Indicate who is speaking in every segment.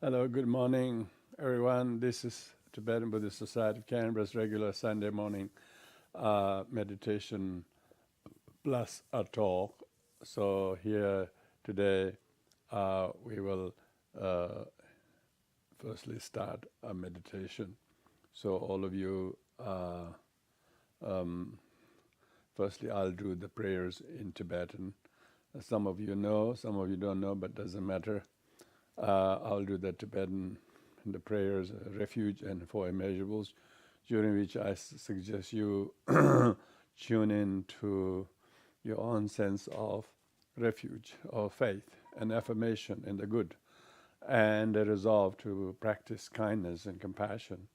Speaker 1: Hello, good morning, everyone. This is Tibetan Buddhist Society of Canberra's regular Sunday morning meditation plus a talk. So here today we will uh, firstly start a meditation. So all of you, firstly I'll do the prayers in Tibetan. Some of you know, some of you don't know, but doesn't matter. I'll do the Tibetan the prayers, refuge and four immeasurables, during which I suggest you tune in to your own sense of refuge, of faith and affirmation in the good, and a resolve to practice kindness and compassion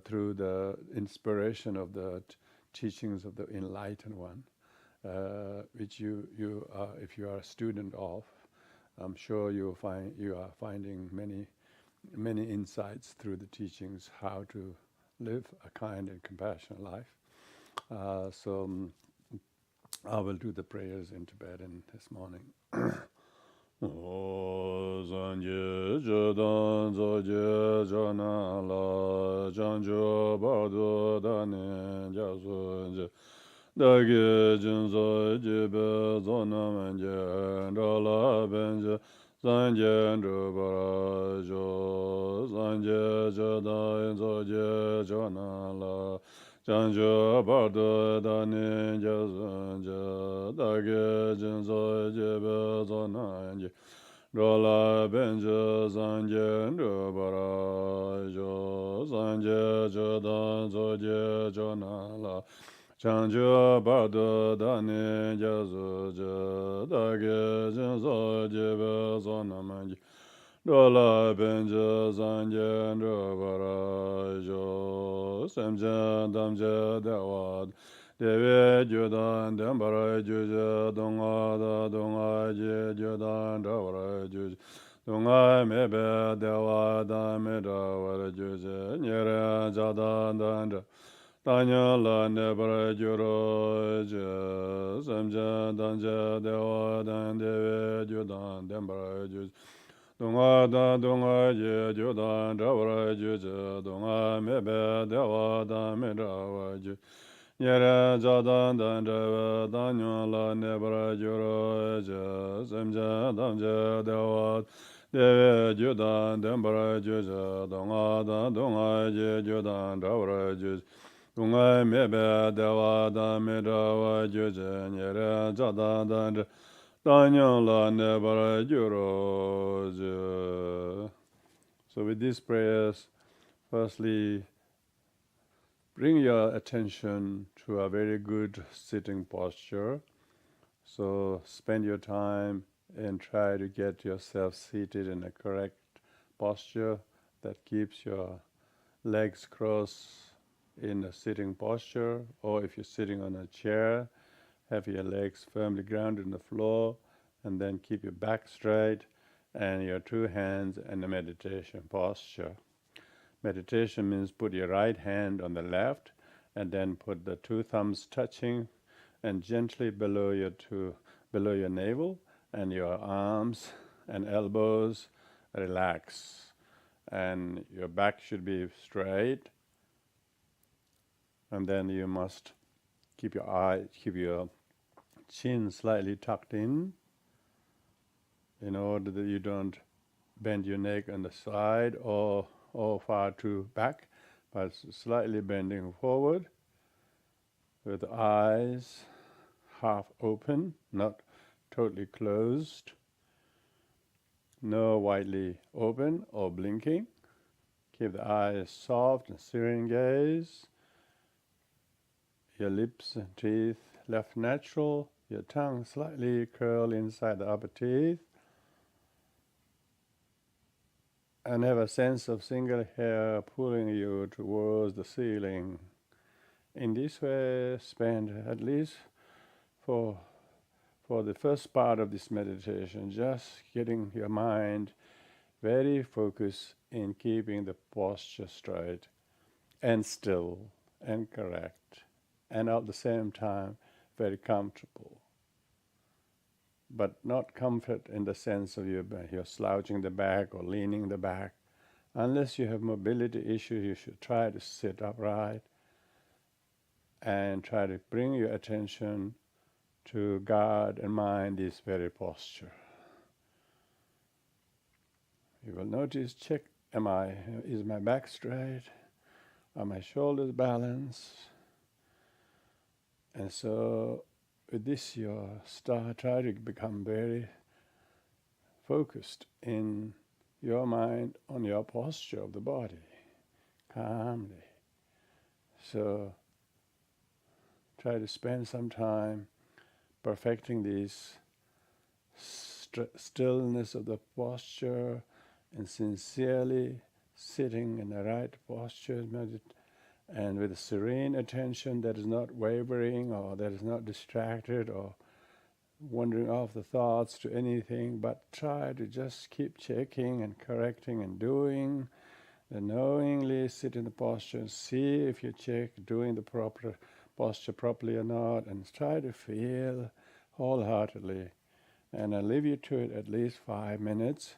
Speaker 1: through the inspiration of the teachings of the Enlightened One, which if you are a student of, I'm sure you are finding many insights through the teachings how to live a kind and compassionate life. So I will do the prayers in Tibetan this morning. O Sanje Cheodak Zoje Jona La Janjo Bardo Dane Jasunje Dage Jinzo Jibe Zona Manje Dola Benje Sanje Ndubara Sanje Cheodak Zoje Jona La Janjo Bardo Dane Jasunje Dage Jinzo Jibe Zona Manje Dola Benje Sanje Ndubara Sanje Cheodak Zoje Jona La Chanjo Bardo Dane Jazo Dage Jinzo Jibe Zona Manji Dola Benje Sanje Ndubara Semje Damje Dewad Dewe Judan Dembara Juje Donga Da Donga Je Judan Dawara Juje Donga Mebe Dewa Dame Dawara Juje Nyere Jadan Danda Danya La Nebara Juro Je Semje Danje Dewa Dan Dewe Judan Dembara Juje Donga Da Donga Je Judan Dawara Juje Donga Mebe Dewa Dame Dawara Juje Nyere Jadan Danje Danya La Nebara Juro Je Semje Danje Dewa Dewe Judan Dembara Juje Donga Da Donga Je Judan Dawara Juje Dunga Mebe Dewa Dame Dawa Juje Nyere Jadan Danje Danya La Nebara Juro Je. So with these prayers, firstly, bring your attention to a very good sitting posture. So spend your time and try to get yourself seated in a correct posture that keeps your legs crossed in a sitting posture, or if you're sitting on a chair, have your legs firmly grounded in the floor, and then keep your back straight and your two hands in a meditation posture. Meditation means put your right hand on the left and then put the two thumbs touching and gently below your navel, and your arms and elbows relax. And your back should be straight, and then you must keep your chin slightly tucked in order that you don't bend your neck on the side or far too back, but slightly bending forward with eyes half open, not totally closed, no widely open or blinking. Keep the eyes soft and serene gaze. Your lips and teeth left natural, your tongue slightly curled inside the upper teeth, and have a sense of single hair pulling you towards the ceiling. In this way, spend at least for the first part of this meditation, just getting your mind very focused in keeping the posture straight and still and correct, and at the same time very comfortable. but not comfort in the sense of you're slouching the back or leaning the back. Unless you have mobility issues, you should try to sit upright and try to bring your attention to God and mind this very posture. You will notice, check, is my back straight? Are my shoulders balanced? And so with this, try to become very focused in your mind on your posture of the body, calmly. So try to spend some time perfecting this stillness of the posture and sincerely sitting in the right posture and with a serene attention that is not wavering or that is not distracted or wandering off the thoughts to anything, but try to just keep checking and correcting and doing, and knowingly sit in the posture and see if you check doing the proper posture properly or not, and try to feel wholeheartedly. And I leave you to it at least 5 minutes.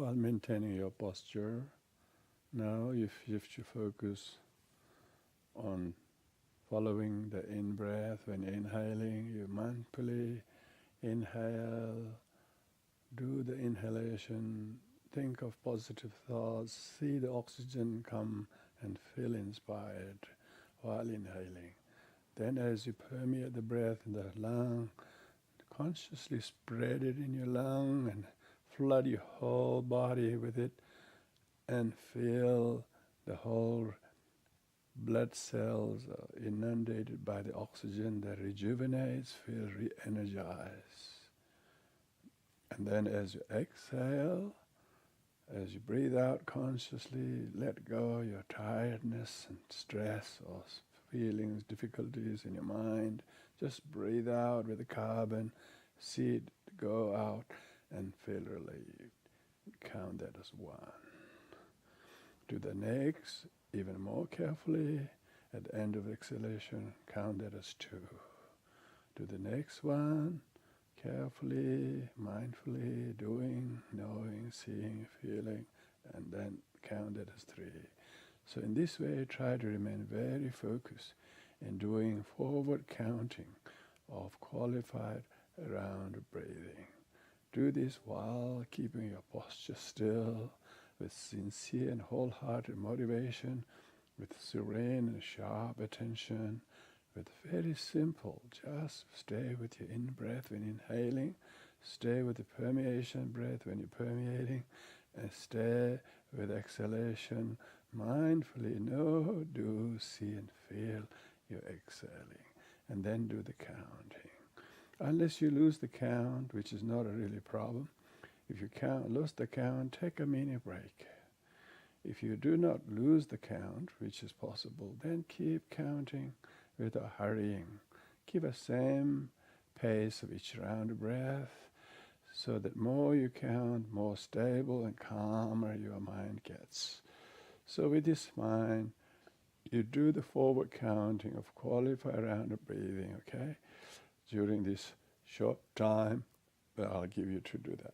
Speaker 1: while maintaining your posture. Now you shift your focus on following the in-breath. When inhaling, you mindfully inhale, do the inhalation, think of positive thoughts, see the oxygen come and feel inspired while inhaling. Then as you permeate the breath in the lung, consciously spread it in your lung and flood your whole body with it and feel the whole blood cells are inundated by the oxygen that rejuvenates, feel re-energized. And then as you exhale, as you breathe out consciously, let go of your tiredness and stress or feelings, difficulties in your mind. Just breathe out with the carbon, see it go out and feel relieved. Count that as one. Do the next, even more carefully. At the end of exhalation, count that as 2. Do the next one, carefully, mindfully, doing, knowing, seeing, feeling, and then count that as 3. So in this way, try to remain very focused in doing forward counting of qualified round breathing. Do this while keeping your posture still, with sincere and wholehearted motivation, with serene and sharp attention, with very simple, just stay with your in-breath when inhaling, stay with the permeation breath when you're permeating, and stay with exhalation mindfully. Know, do, see and feel you're exhaling, and then do the counting. Unless you lose the count, which is not a really problem, if you lose the count, take a mini break. If you do not lose the count, which is possible, then keep counting without hurrying. Keep a same pace of each round of breath, so that more you count, more stable and calmer your mind gets. So with this mind, you do the forward counting of qualified round of breathing, okay? During this short time that I'll give you to do that.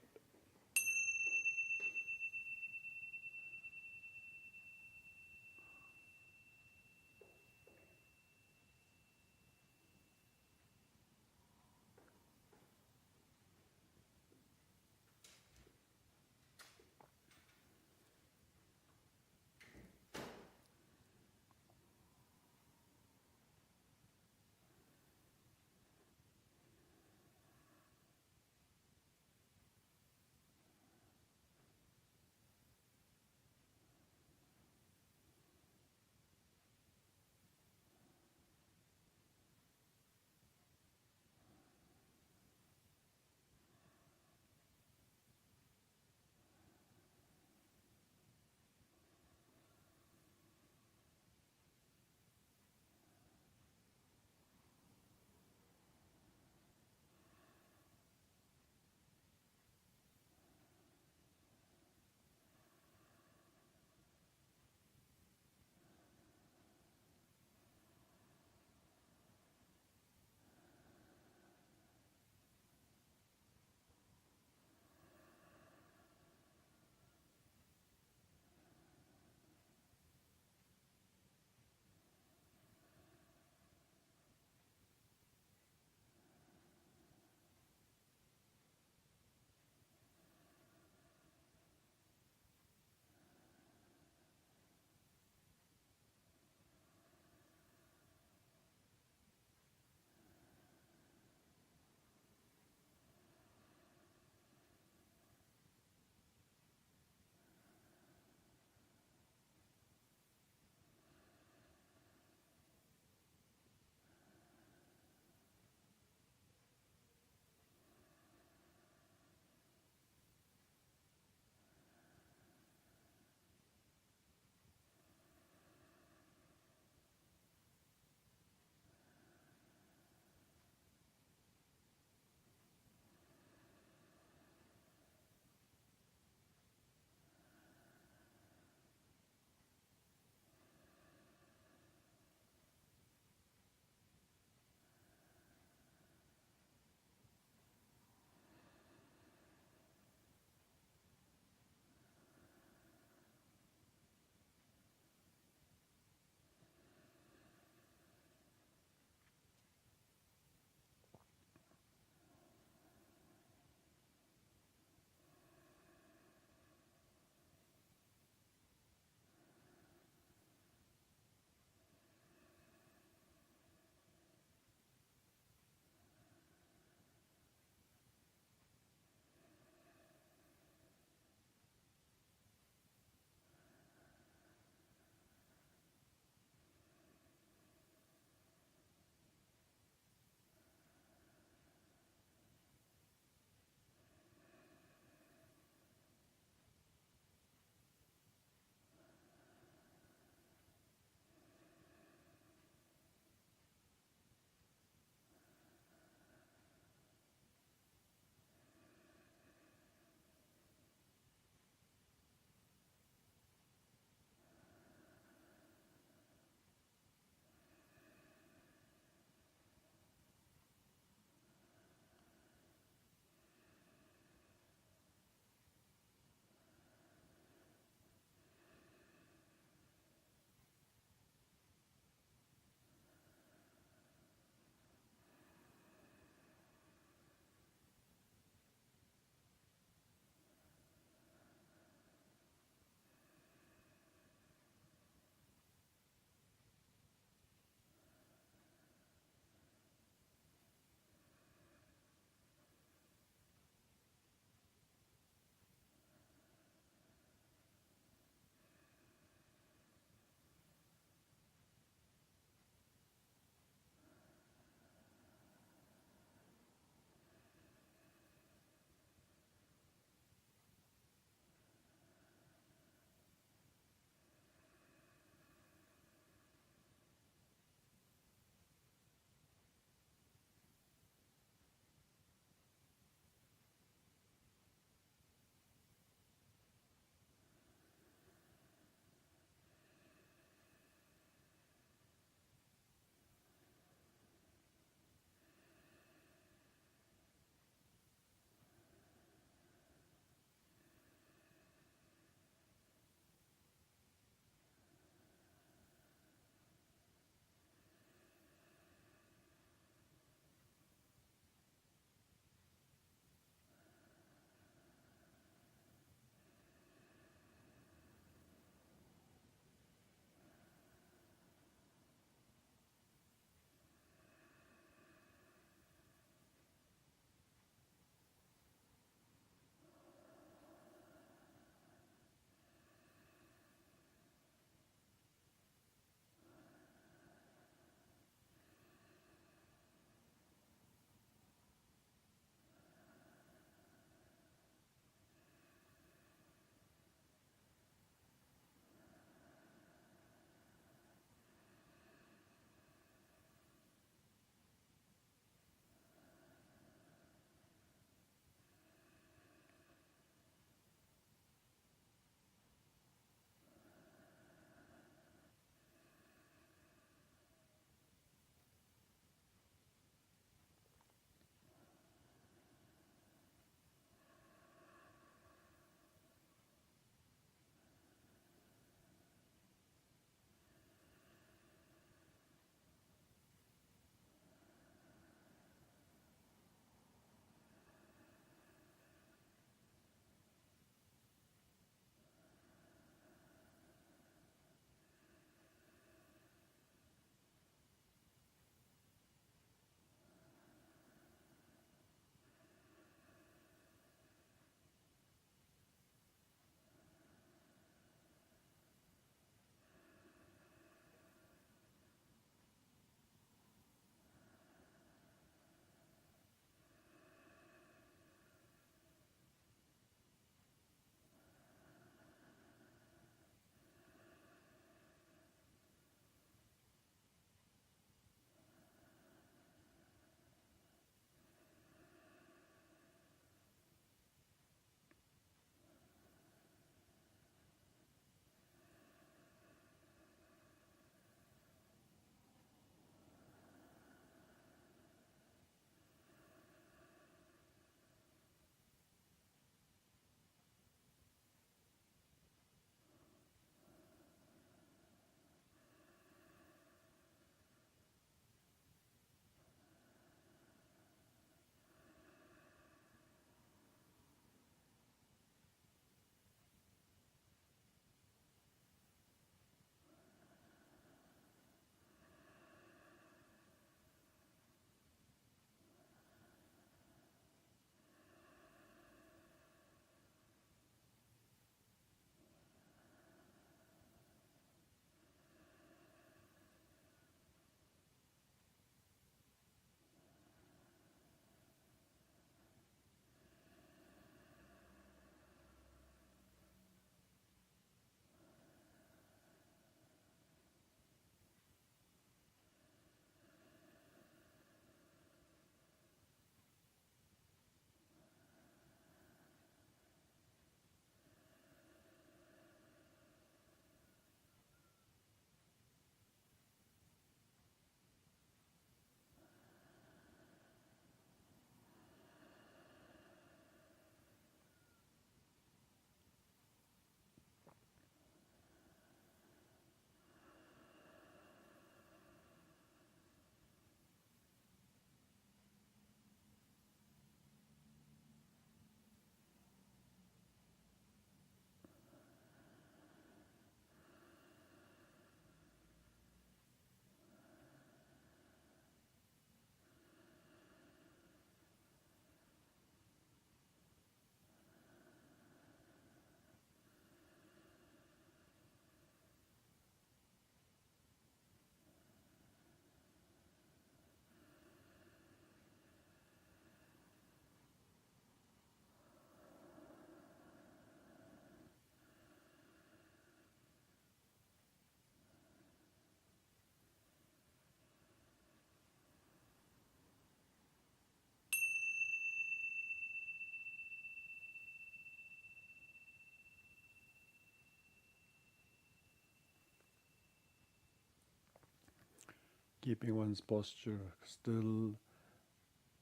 Speaker 1: keeping one's posture still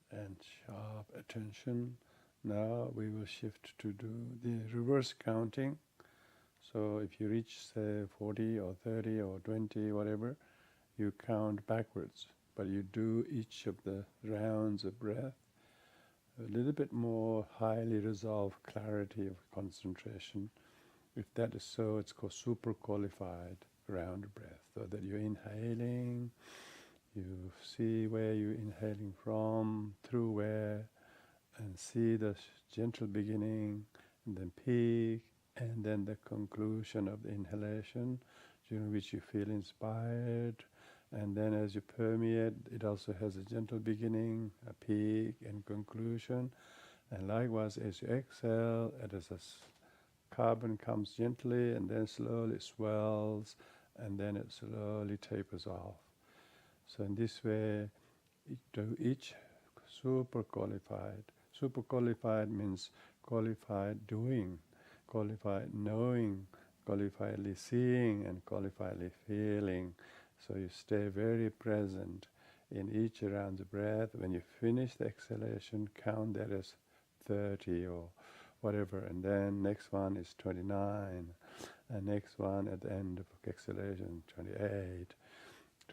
Speaker 1: and sharp attention. Now we will shift to do the reverse counting. So if you reach, say, 40 or 30 or 20, whatever, you count backwards, but you do each of the rounds of breath a little bit more highly resolved clarity of concentration. If that is so, it's called super qualified round breath. So that you're inhaling, you see where you're inhaling from, through where, and see the gentle beginning, and then peak, and then the conclusion of the inhalation, during which you feel inspired. And then as you permeate, it also has a gentle beginning, a peak, and conclusion. And likewise, as you exhale, it is as carbon comes gently, and then slowly swells, and then it slowly tapers off. So in this way, each super qualified. Super qualified means qualified doing, qualified knowing, qualifiedly seeing, and qualifiedly feeling. So you stay very present in each round of breath. When you finish the exhalation, count that as 30 or whatever, and then next one is 29, and next one at the end of exhalation, 28.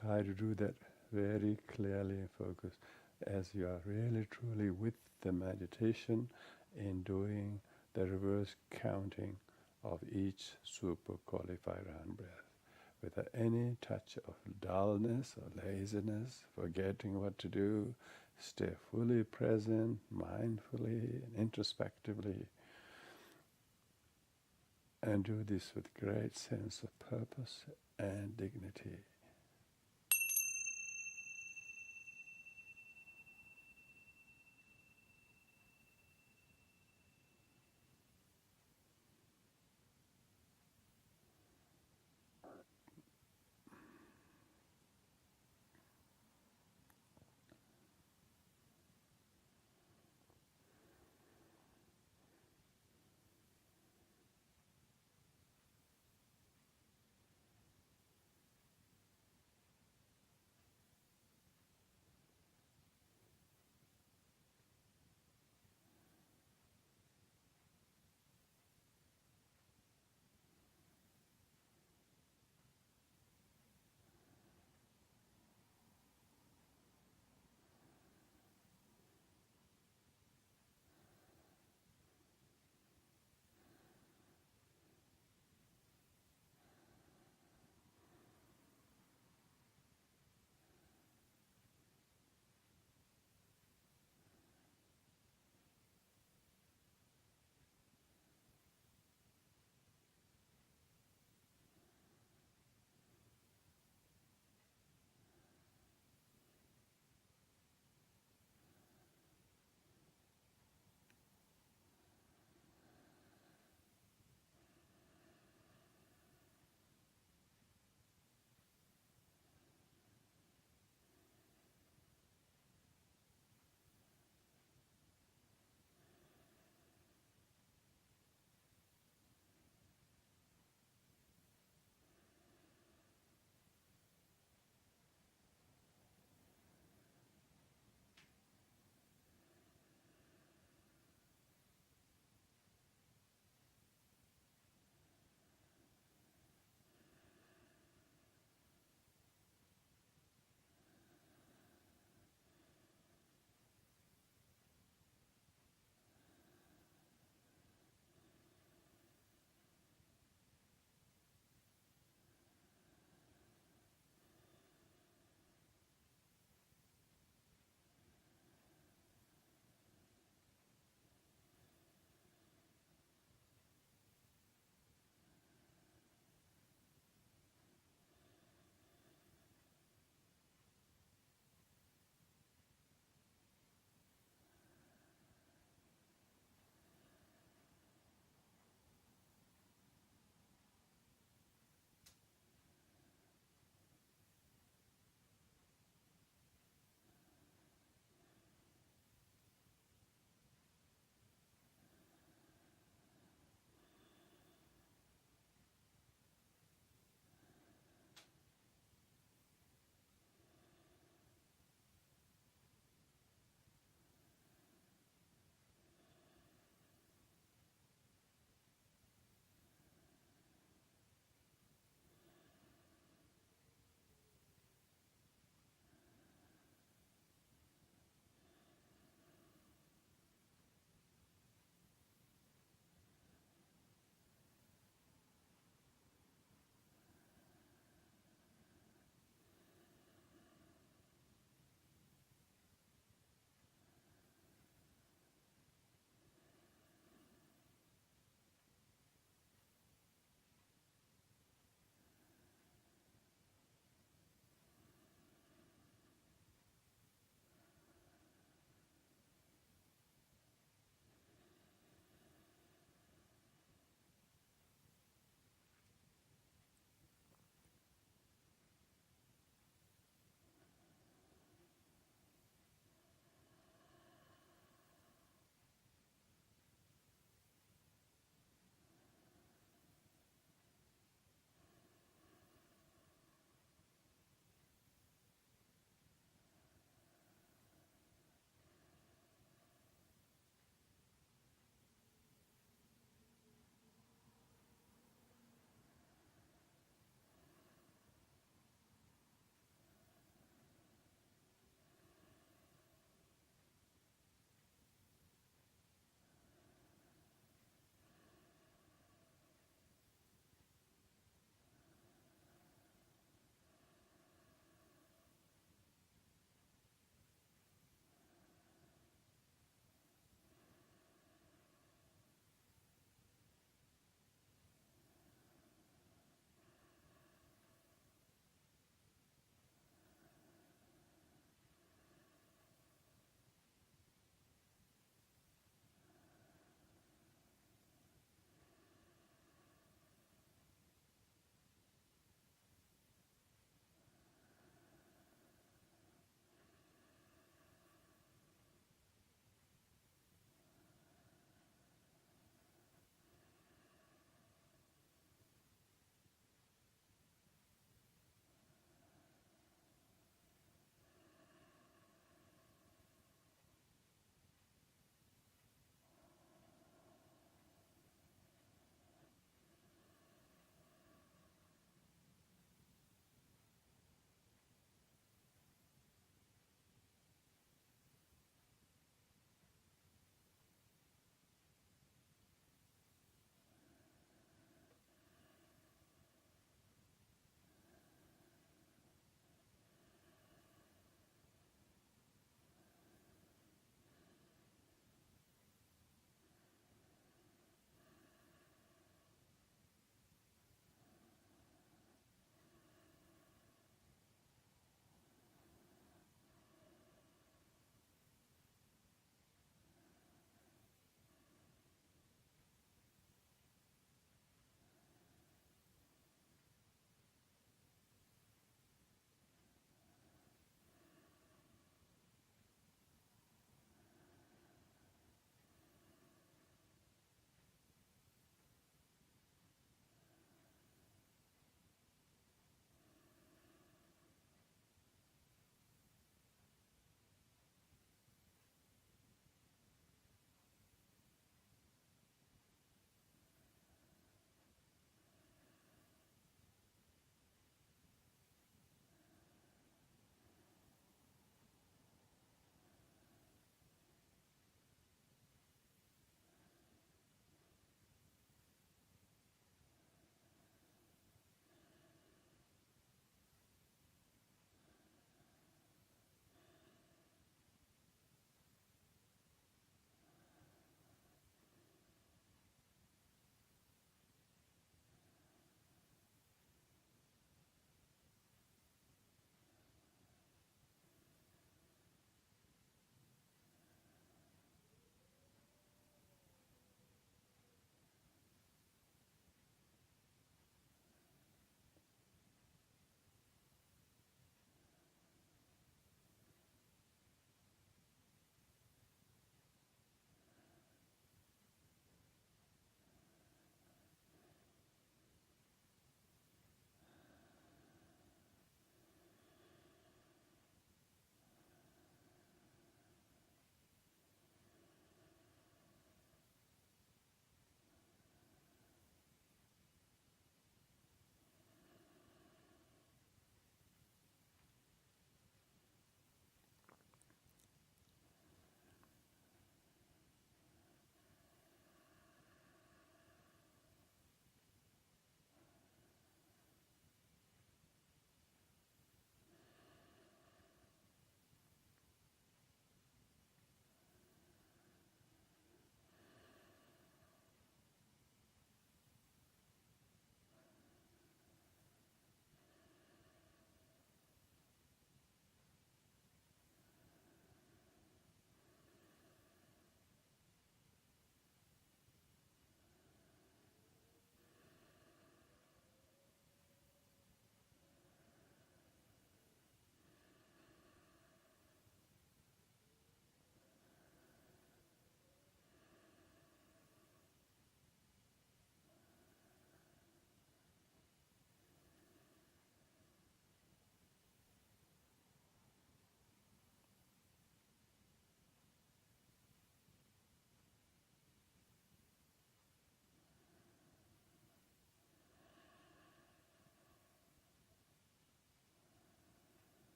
Speaker 1: Try to do that very clearly and focused as you are really truly with the meditation in doing the reverse counting of each super qualified round breath, without any touch of dullness or laziness, forgetting what to do. Stay fully present, mindfully and introspectively, and do this with great sense of purpose and dignity.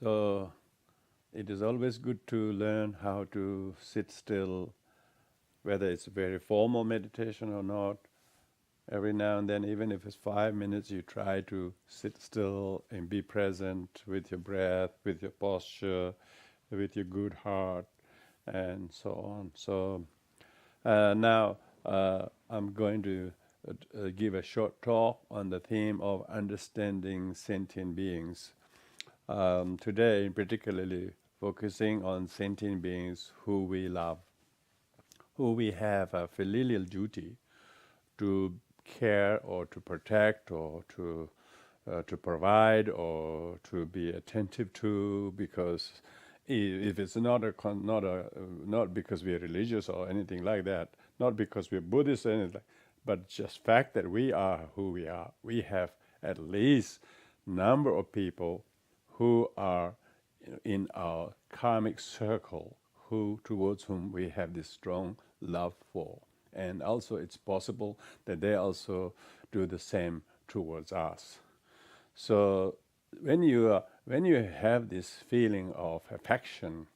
Speaker 1: So it is always good to learn how to sit still, whether it's very formal meditation or not. Every now and then, even if it's 5 minutes, you try to sit still and be present with your breath, with your posture, with your good heart, and so on. So now I'm going to give a short talk on the theme of understanding sentient beings. Today, particularly focusing on sentient beings who we love, who we have a filial duty to care or to protect or to provide or to be attentive to, because if it's not not because we are religious or anything like that, not because we're Buddhist or anything, but just fact that we are who we are. We have at least number of people who are in our karmic circle, who towards whom we have this strong love for. And also it's possible that they also do the same towards us. So when you have this feeling of affection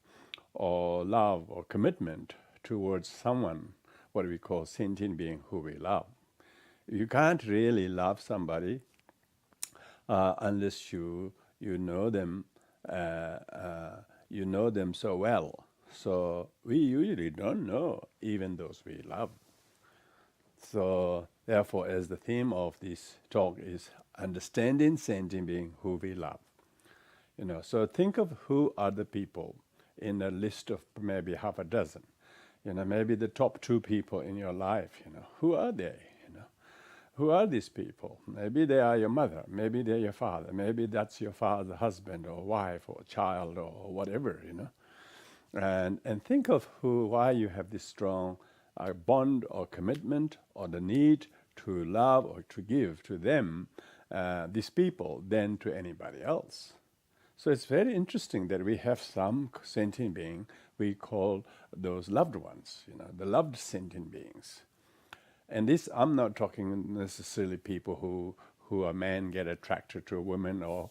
Speaker 1: or love or commitment towards someone, what we call sentient being who we love, you can't really love somebody unless you know them so well. So we usually don't know even those we love. So therefore, as the theme of this talk is understanding sentient being who we love. So think of who are the people in a list of maybe half a dozen. Maybe the top 2 people in your life. Who are they? Who are these people? Maybe they are your mother. Maybe they're your father. Maybe that's your father, husband, or wife, or child, or whatever. And think of why you have this strong bond or commitment or the need to love or to give to them, these people, than to anybody else. So it's very interesting that we have some sentient being we call those loved ones, the loved sentient beings. And this, I'm not talking necessarily people who a man get attracted to a woman or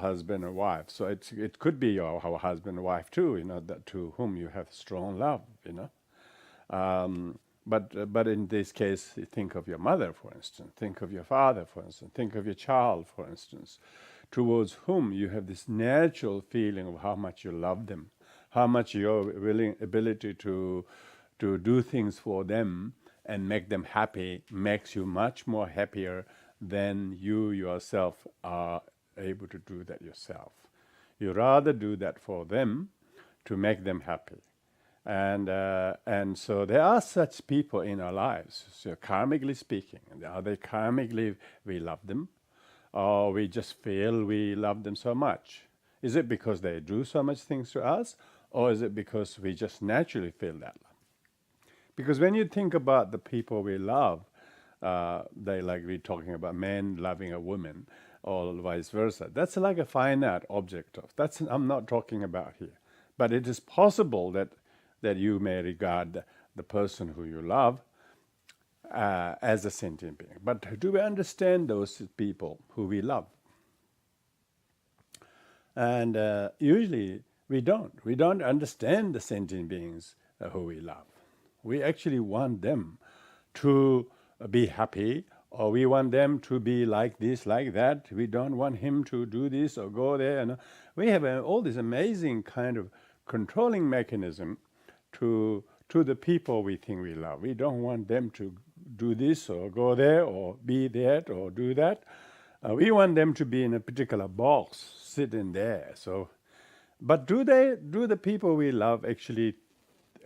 Speaker 1: husband or wife. So it could be your husband or wife too, that to whom you have strong love, But in this case, think of your mother, for instance. Think of your father, for instance. Think of your child, for instance, towards whom you have this natural feeling of how much you love them, how much your ability to do things for them and make them happy makes you much more happier than you yourself are able to do that yourself. You rather do that for them to make them happy. And so there are such people in our lives. So karmically speaking, are they karmically we love them, or we just feel we love them so much? Is it because they do so much things to us, or is it because we just naturally feel that love? Because when you think about the people we love, they like we're talking about men loving a woman, or vice versa. That's like a finite object of. That's I'm not talking about here. But it is possible that you may regard the person who you love as a sentient being. But do we understand those people who we love? And usually we don't. We don't understand the sentient beings who we love. We actually want them to be happy, or we want them to be like this, like that. We don't want him to do this or go there. And we have all this amazing kind of controlling mechanism to the people we think we love. We don't want them to do this or go there or be that or do that. We want them to be in a particular box, sitting there. So, but do the people we love actually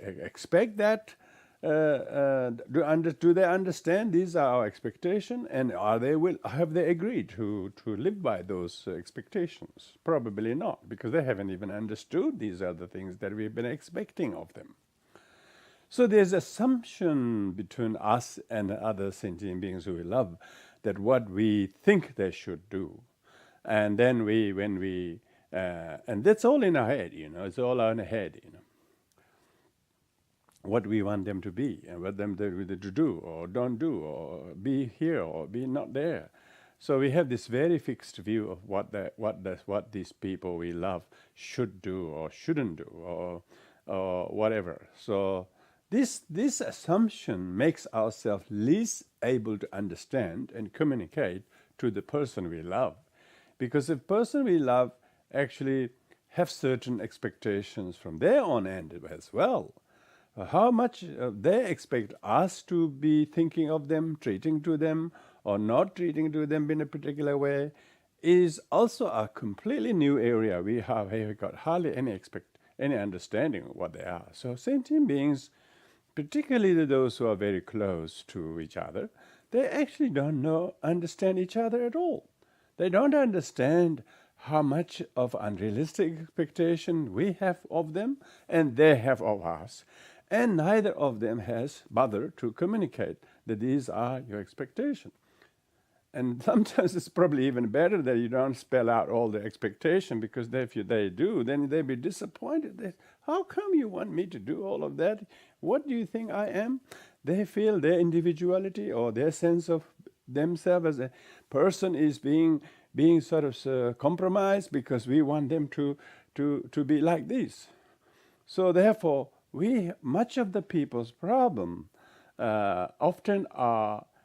Speaker 1: expect that? Do they understand these are our expectations, and have they agreed to live by those expectations? Probably not, because they haven't even understood these are the things that we've been expecting of them. So there's assumption between us and other sentient beings who we love that what we think they should do, and then and that's all in our head, it's all in our head, what we want them to be and what them to do or don't do or be here or be not there. So we have this very fixed view of what these people we love should do or shouldn't do, or whatever. So this assumption makes ourselves least able to understand and communicate to the person we love, because the person we love actually have certain expectations from their own end as well. How much they expect us to be thinking of them, treating to them, or not treating to them in a particular way is also a completely new area. We have got hardly any understanding of what they are. So sentient beings, particularly those who are very close to each other, they actually don't understand each other at all. They don't understand how much of unrealistic expectation we have of them and they have of us. And neither of them has bothered to communicate that these are your expectations. And sometimes it's probably even better that you don't spell out all the expectation, because if they do, then they'll be disappointed. How come you want me to do all of that? What do you think I am? They feel their individuality or their sense of themselves as a person is being sort of compromised because we want them to be like this. So therefore, much of the people's problem often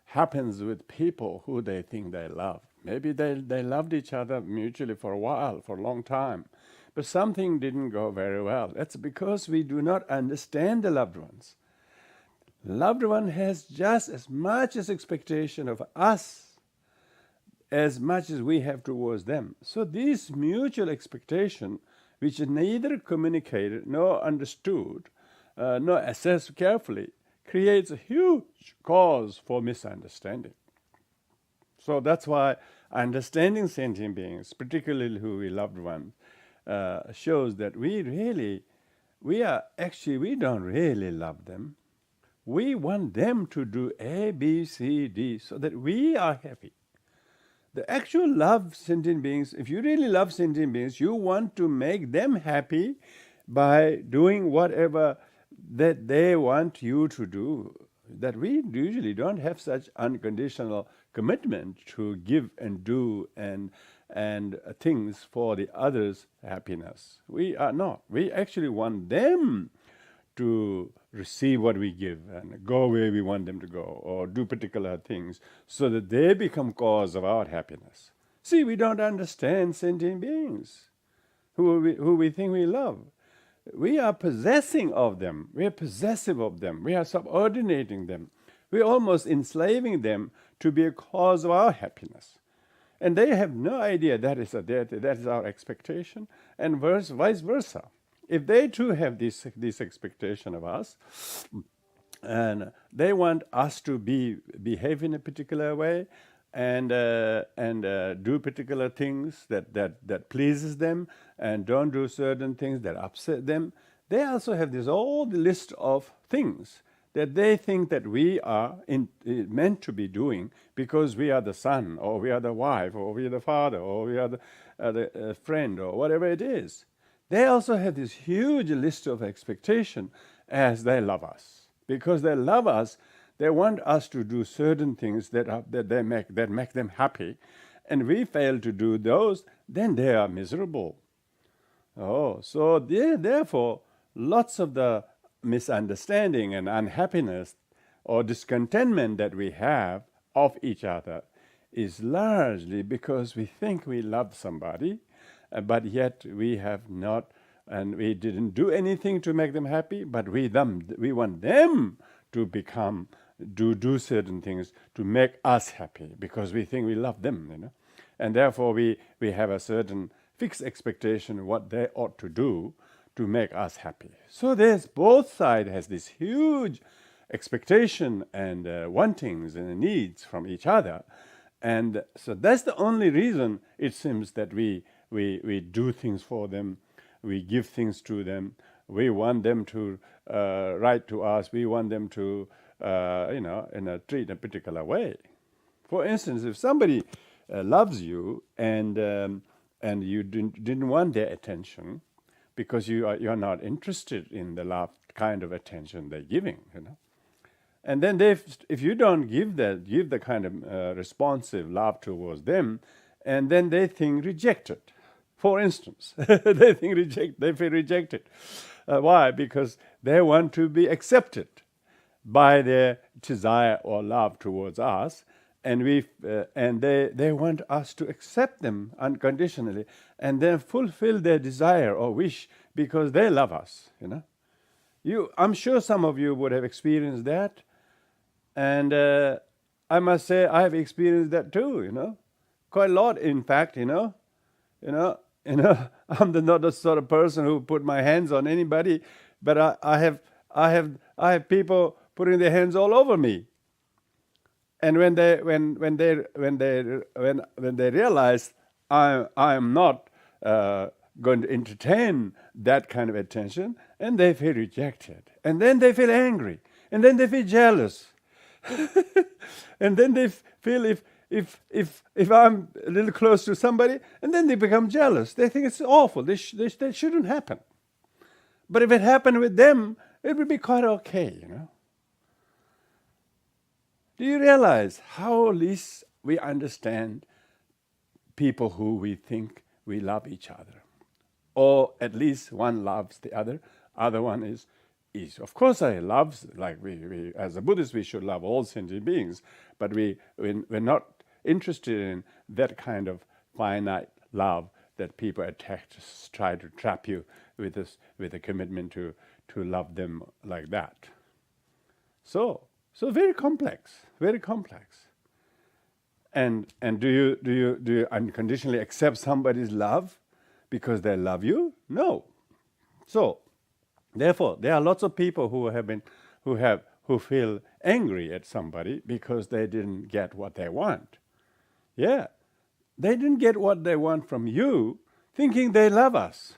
Speaker 1: happens with people who they think they love. Maybe they loved each other mutually for a while, for a long time, but something didn't go very well. That's because we do not understand the loved ones. Loved one has just as much as expectation of us as much as we have towards them. So this mutual expectation, which is neither communicated nor understood, nor assessed carefully, creates a huge cause for misunderstanding. So that's why understanding sentient beings, particularly who we loved ones, shows that we don't really love them. We want them to do A, B, C, D so that we are happy. The actual love sentient beings, if you really love sentient beings, you want to make them happy by doing whatever that they want you to do. That we usually don't have such unconditional commitment to give and do and things for the others' happiness. We are not. We actually want them to receive what we give and go where we want them to go, or do particular things so that they become cause of our happiness. See, we don't understand sentient beings who we think we love. We are possessing of them. We are possessive of them. We are subordinating them. We are almost enslaving them to be a cause of our happiness. And they have no idea that is our expectation, and vice versa. If they too have this expectation of us, and they want us to behave in a particular way, and do particular things that pleases them, and don't do certain things that upset them, they also have this whole list of things that they think that we are meant to be doing because we are the son, or we are the wife, or we are the father, or we are the friend, or whatever it is. They also have this huge list of expectation as they love us. Because they love us, they want us to do certain things that make them happy, and we fail to do those, then they are miserable. So therefore, lots of the misunderstanding and unhappiness or discontentment that we have of each other is largely because we think we love somebody, but yet we have not, and we didn't do anything to make them happy, but we want them to do certain things to make us happy because we think we love them, and therefore we have a certain fixed expectation of what they ought to do to make us happy. So there's both sides has this huge expectation and wantings and needs from each other, and so that's the only reason it seems that we do things for them, we give things to them, we want them to write to us, we want them to treat in a particular way. For instance, if somebody loves you and you didn't want their attention because you're not interested in the love kind of attention they're giving, And then if you don't give the kind of responsive love towards them, and then they think rejected. For instance, they feel rejected. Why? Because they want to be accepted by their desire or love towards us, and they want us to accept them unconditionally, and then fulfill their desire or wish because they love us. I'm sure some of you would have experienced that, and I must say I have experienced that too. Quite a lot, in fact. I'm not the sort of person who put my hands on anybody, but I have people putting their hands all over me. And when they realize I am not going to entertain that kind of attention, and they feel rejected, and then they feel angry, and then they feel jealous, and then they feel if I'm a little close to somebody, and then they become jealous. They think it's awful. That shouldn't happen. But if it happened with them, it would be quite okay. Do you realize how least we understand people who we think we love each other? Or at least one loves the other one is of course I love, like we as a Buddhist, we should love all sentient beings, but we're not interested in that kind of finite love that people try to trap you with a commitment to love them like that. So very complex. And do you unconditionally accept somebody's love because they love you? No. So therefore, there are lots of people who feel angry at somebody because they didn't get what they want. Yeah, they didn't get what they want from you, thinking they love us.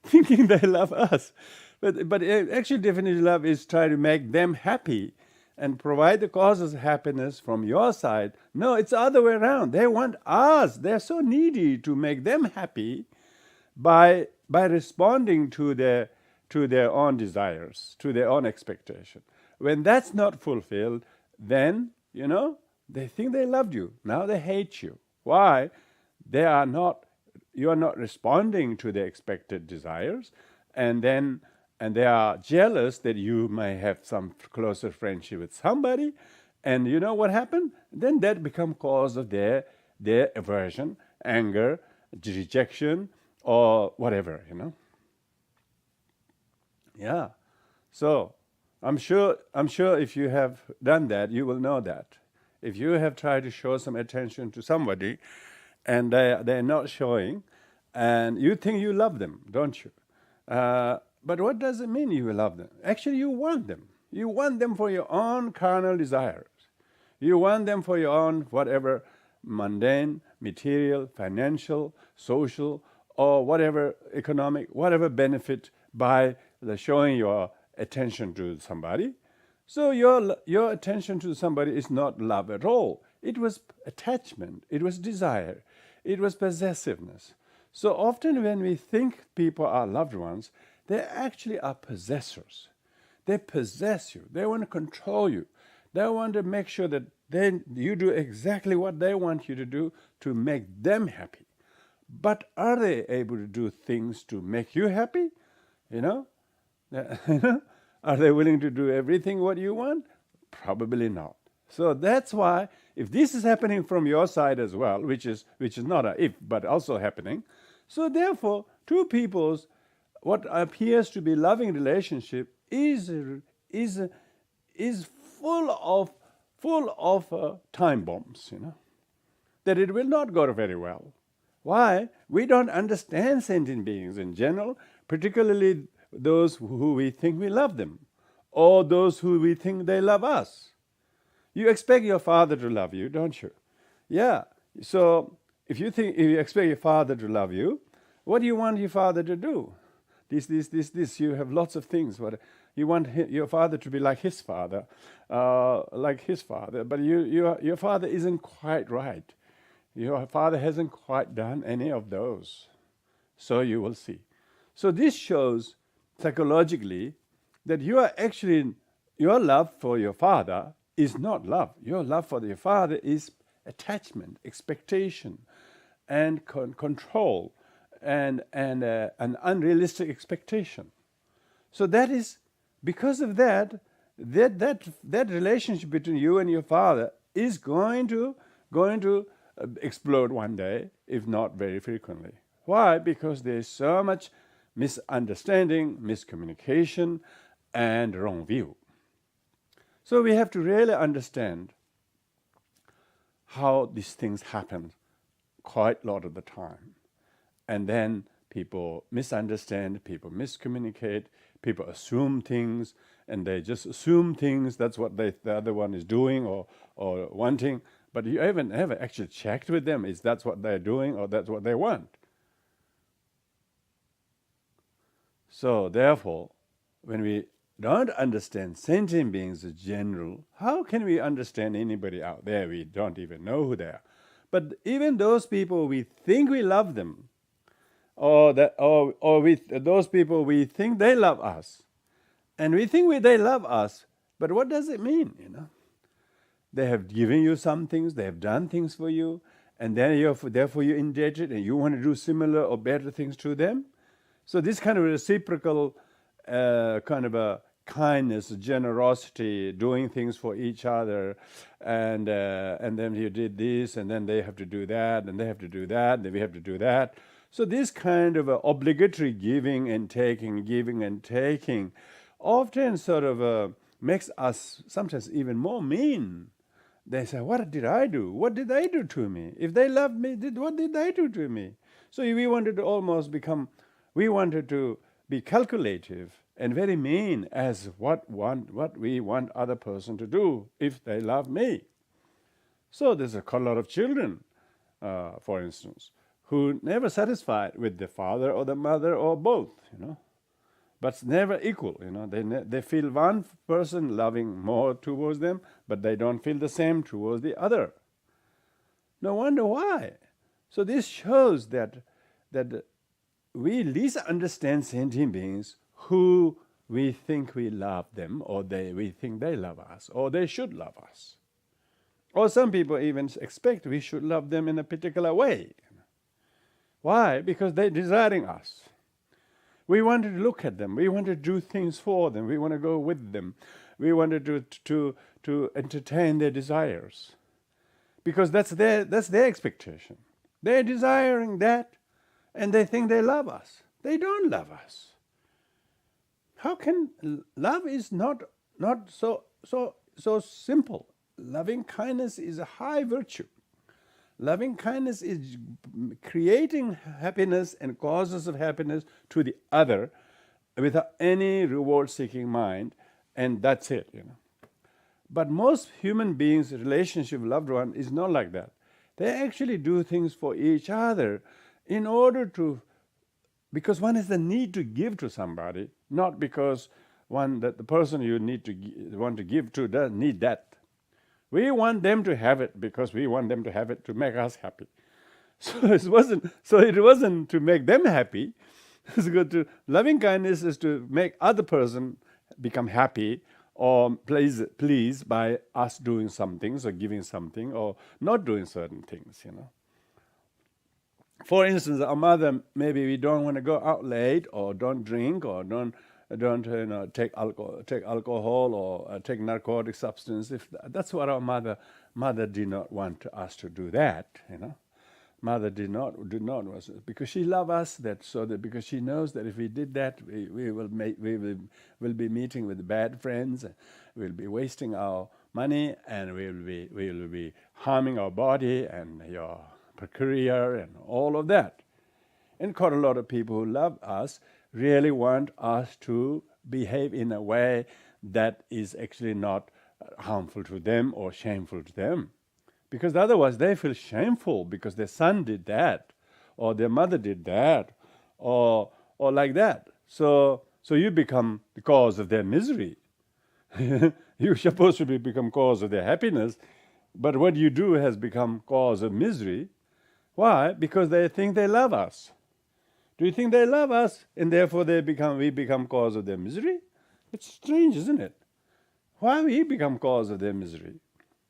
Speaker 1: Thinking they love us. But actually, definition of love is try to make them happy and provide the causes of happiness from your side. No, it's the other way around. They want us. They're so needy to make them happy by responding to their own desires, to their own expectation. When that's not fulfilled, then, they think they loved you. Now they hate you. Why? You are not responding to their expected desires, and they are jealous that you may have some closer friendship with somebody, and you know what happened? Then that becomes cause of their aversion, anger, rejection, or whatever, Yeah. So I'm sure if you have done that, you will know that. If you have tried to show some attention to somebody, and they're not showing, and you think you love them, don't you? But what does it mean you love them? Actually, you want them. You want them for your own carnal desires. You want them for your own whatever mundane, material, financial, social, or whatever economic, whatever benefit by the showing your attention to somebody. So your attention to somebody is not love at all. It was attachment. It was desire. It was possessiveness. So often when we think people are loved ones, they actually are possessors. They possess you. They want to control you. They want to make sure that you do exactly what they want you to do to make them happy. But are they able to do things to make you happy? Are they willing to do everything what you want? Probably not. So that's why, if this is happening from your side as well, which is not a if, but also happening, so therefore, two people's what appears to be loving relationship is full of time bombs, that it will not go very well. Why? We don't understand sentient beings in general, particularly those who we think we love them, or those who we think they love us. You expect your father to love you, don't you? Yeah. So if you expect your father to love you, what do you want your father to do? This. You have lots of things. What you want your father to be like his father, but your father isn't quite right. Your father hasn't quite done any of those. So you will see. So this shows psychologically that you are actually your love for your father is not love. Your love for your father is attachment, expectation, and control, and an unrealistic expectation. So that is because of that relationship between you and your father is going to explode one day, if not very frequently. Why? Because there is so much misunderstanding, miscommunication, and wrong view. So we have to really understand how these things happen quite a lot of the time. And then people misunderstand, people miscommunicate, people assume things, and they just assume things. That's what the other one is doing or wanting. But you haven't ever actually checked with them, is that's what they're doing or that's what they want. So therefore, when we don't understand sentient beings in general, how can we understand anybody out there? We don't even know who they are. But even those people, we think we love them, or those people, we think they love us, and we think they love us. But what does it mean? They have given you some things, they have done things for you, and then therefore you're indebted, and you want to do similar or better things to them. So this kind of reciprocal kind of a kindness, generosity, doing things for each other, and then you did this, and then they have to do that, and they have to do that, then we have to do that. So this kind of obligatory giving and taking, often sort of makes us sometimes even more mean. They say, what did I do? What did they do to me? If they loved me, what did they do to me? So we wanted to be calculative and very mean as what we want other person to do if they love me. So there's a lot of children, for instance, who never satisfied with the father or the mother or both, but it's never equal. They feel one person loving more towards them, but they don't feel the same towards the other. No wonder why. So this shows that we least understand sentient beings who we think we love them, or we think they love us, or they should love us. Or some people even expect we should love them in a particular way. Why? Because they're desiring us. We want to look at them. We want to do things for them. We want to go with them. We want to entertain their desires. Because that's their expectation. They're desiring that, and they think they love us. They don't love us. How can love is not so simple. Loving kindness is a high virtue. Loving kindness is creating happiness and causes of happiness to the other without any reward-seeking mind, and that's it. But most human beings' relationship with loved one is not like that. They actually do things for each other in order to, because one has the need to give to somebody, not because that the person you want to give to doesn't need that. We want them to have it because we want them to have it to make us happy. So it wasn't to make them happy. It's good to loving kindness is to make other person become happy or pleased by us doing some things or giving something or not doing certain things. For instance, our mother, maybe we don't want to go out late or don't drink or don't take alcohol or take narcotic substance. If that's what our mother did not want us to do that. Mother did not because she loved us because she knows that if we did that, we will be meeting with bad friends, we'll be wasting our money, and we will be harming our body and your career and all of that. And quite a lot of people who love us really want us to behave in a way that is actually not harmful to them or shameful to them. Because otherwise they feel shameful because their son did that, or their mother did that, or like that. So you become the cause of their misery. You're supposed to become cause of their happiness, but what you do has become cause of misery. Why? Because they think they love us. Do you think they love us, and therefore we become cause of their misery? It's strange, isn't it? Why we become cause of their misery?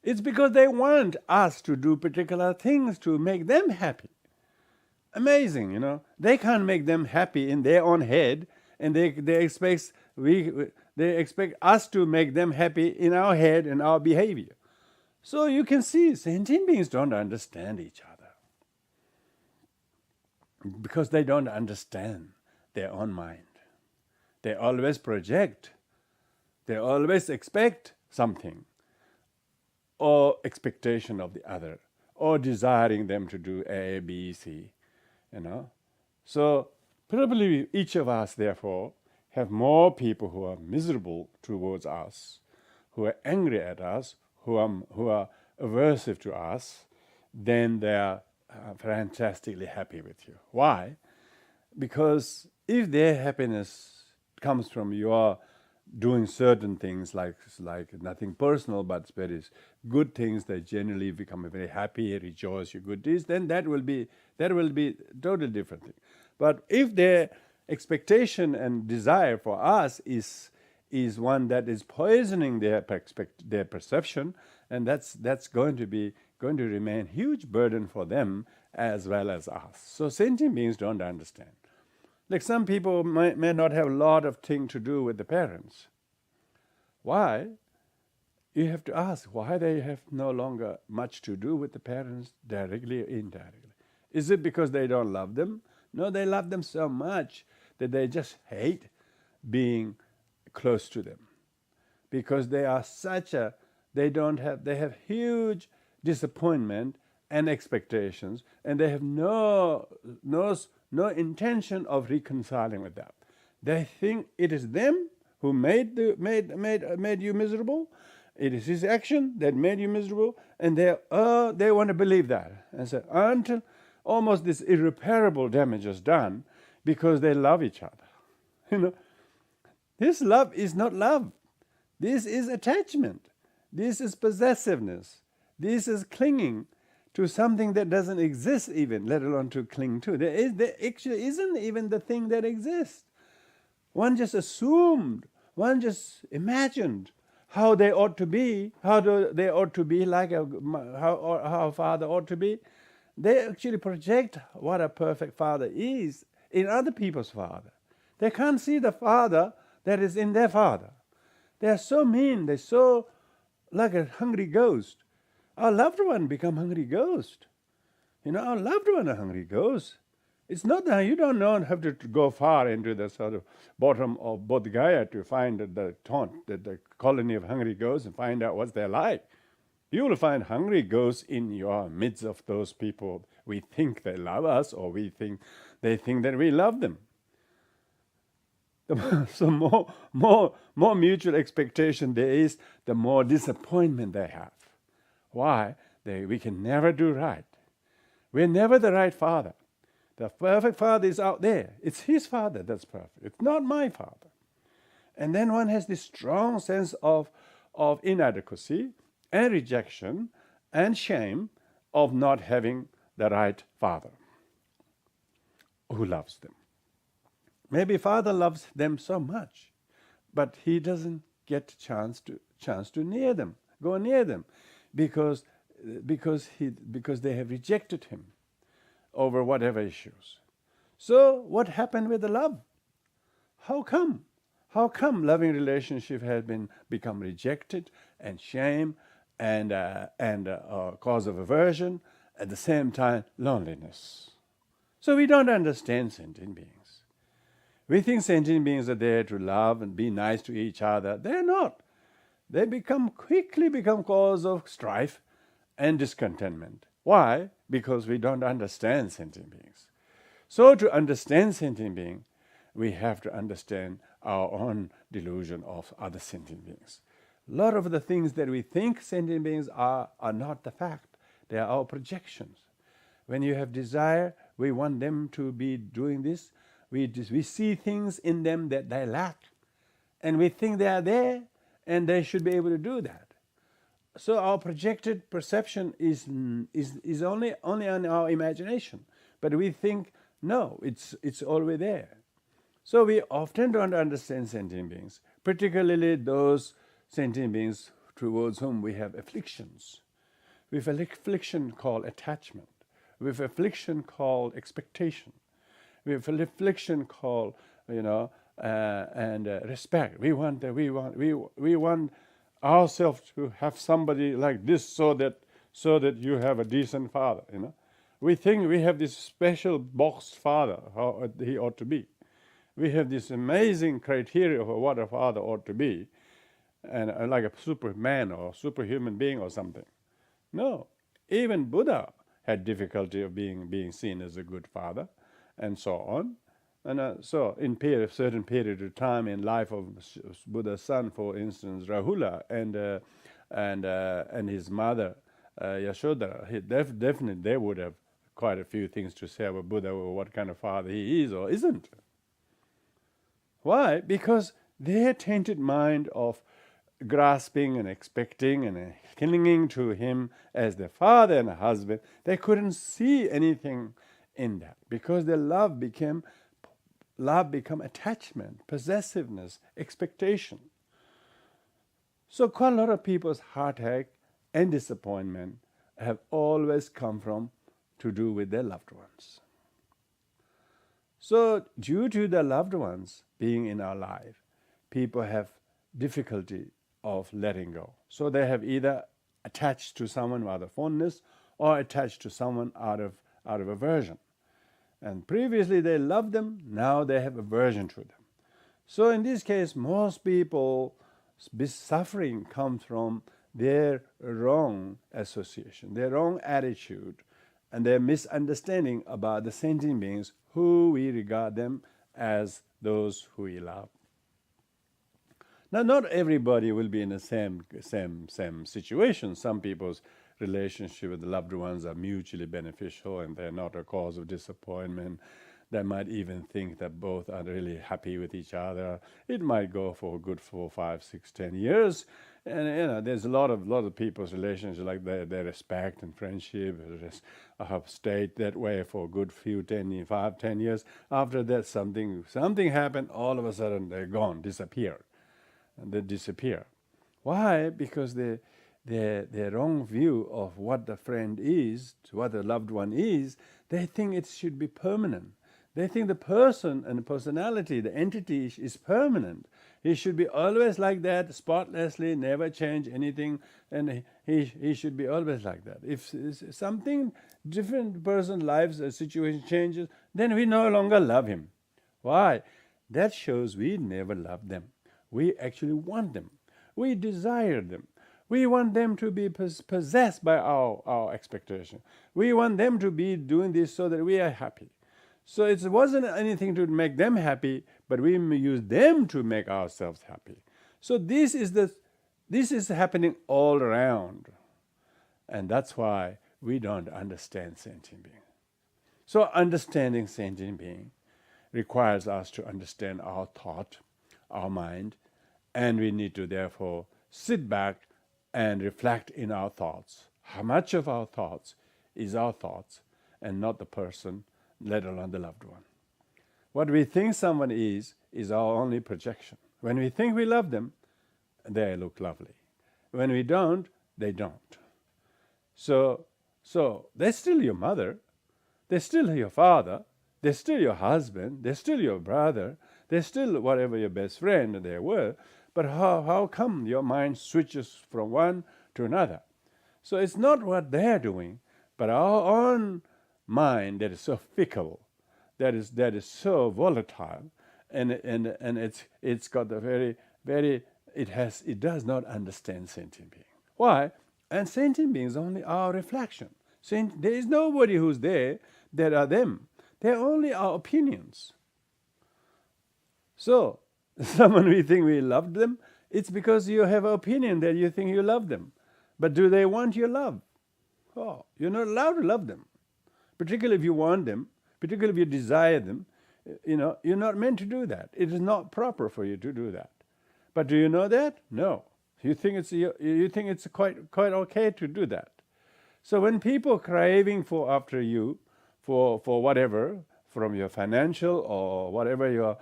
Speaker 1: It's because they want us to do particular things to make them happy. Amazing, They can't make them happy in their own head, and they expect us to make them happy in our head and our behavior. So you can see sentient beings don't understand each other because they don't understand their own mind. They always project. They always expect something, or expectation of the other, or desiring them to do A, B, C, So probably each of us, therefore, have more people who are miserable towards us, who are angry at us, who are aversive to us, than they are fantastically happy with you. Why? Because if their happiness comes from your doing certain things, like nothing personal, but very good things that generally become very happy, rejoice your good deeds, then that will be totally different thing. But if their expectation and desire for us is one that is poisoning their perception, and that's going to remain huge burden for them as well as us. So sentient beings don't understand. Like some people may not have a lot of things to do with the parents. Why? You have to ask why they have no longer much to do with the parents, directly or indirectly. Is it because they don't love them? No, they love them so much that they just hate being close to them. Because they are they have huge disappointment and expectations, and they have no intention of reconciling with that. They think it is them who made you miserable. It is his action that made you miserable, and they want to believe that. And so until almost this irreparable damage is done, because they love each other. This love is not love. This is attachment. This is possessiveness. This is clinging to something that doesn't exist even, let alone to cling to. There actually isn't even the thing that exists. One just assumed, one just imagined how they ought to be, they ought to be like how a father ought to be. They actually project what a perfect father is in other people's father. They can't see the father that is in their father. They are so mean, they're so like a hungry ghost. Our loved one become hungry ghost. Our loved one a hungry ghost. It's not that you don't have to go far into the sort of bottom of Bodh Gaya to find the colony of hungry ghosts and find out what they're like. You will find hungry ghosts in your midst of those people. We think they love us, or they think that we love them. So more mutual expectation there is, the more disappointment they have. Why? We can never do right. We're never the right father. The perfect father is out there. It's his father that's perfect. It's not my father. And then one has this strong sense of inadequacy and rejection and shame of not having the right father who loves them. Maybe father loves them so much, but he doesn't get a chance to go near them, because they have rejected him over whatever issues. So what happened with the love? How come? How come loving relationship has become rejected and shame and cause of aversion, at the same time loneliness? So we don't understand sentient beings. We think sentient beings are there to love and be nice to each other. They're not. They quickly become cause of strife and discontentment. Why? Because we don't understand sentient beings. So to understand sentient being, we have to understand our own delusion of other sentient beings. A lot of the things that we think sentient beings are not the fact. They are our projections. When you have desire, we want them to be doing this. We see things in them that they lack, and we think they are there, and they should be able to do that. So our projected perception is only on our imagination, but we think no, it's always there. So we often don't understand sentient beings, particularly those sentient beings towards whom we have afflictions. We have affliction called attachment. We have affliction called expectation. We have affliction called, and respect. We want ourselves to have somebody like this, so that you have a decent father. We think we have this special boxed father, how he ought to be. We have this amazing criteria for what a father ought to be, and like a superman or superhuman being or something. No, even Buddha had difficulty of being seen as a good father, and so on. And so in certain period of time in life of Buddha's son, for instance, Rahula, and his mother, Yashoda, definitely they would have quite a few things to say about Buddha, or what kind of father he is or isn't. Why? Because their tainted mind of grasping and expecting and clinging to him as their father and husband, they couldn't see anything in that, because their love became attachment, possessiveness, expectation. So quite a lot of people's heartache and disappointment have always come from to do with their loved ones. So due to the loved ones being in our life, people have difficulty of letting go. So they have either attached to someone out of fondness, or attached to someone out of aversion. And previously they loved them, now they have aversion to them. So in this case, most people's suffering comes from their wrong association, their wrong attitude, and their misunderstanding about the sentient beings who we regard them as those who we love. Now, not everybody will be in the same situation. Some people's relationship with the loved ones are mutually beneficial, and they're not a cause of disappointment. They might even think that both are really happy with each other. It might go for a good 4, 5, 6, 10 years. And there's a lot of people's relationships like their respect and friendship have stayed that way for a good few 10 years. After that, something happened. All of a sudden, they're gone, disappear, and they disappear. Why? Because their wrong view of what the friend is, what the loved one is, they think it should be permanent. They think the person and the personality, the entity is permanent. He should be always like that, spotlessly, never change anything, and he should be always like that. If something different person's lives, a situation changes, then we no longer love him. Why? That shows we never love them. We actually want them. We desire them. We want them to be possessed by our expectation. We want them to be doing this so that we are happy. So it wasn't anything to make them happy, but we use them to make ourselves happy. So this is happening all around. And that's why we don't understand sentient being. So understanding sentient being requires us to understand our thought, our mind, and we need to therefore sit back and reflect in our thoughts. How much of our thoughts is our thoughts and not the person, let alone the loved one. What we think someone is our only projection. When we think we love them, they look lovely. When we don't, they don't. So they're still your mother, they're still your father, they're still your husband, they're still your brother, they're still whatever your best friend they were, but how come your mind switches from one to another? So it's not what they're doing, but our own mind that is so fickle, that is so volatile, and it's got the very it does not understand sentient being. Why? And sentient beings only our reflection. There is nobody who's there that are them. They're only our opinions. So someone we think we loved them, it's because you have an opinion that you think you love them. But do they want your love? Oh, you're not allowed to love them. Particularly if you want them, particularly if you desire them, you're not meant to do that. It is not proper for you to do that. But do you know that? No. You think it's quite okay to do that. So when people craving after you, for whatever, from your financial or whatever your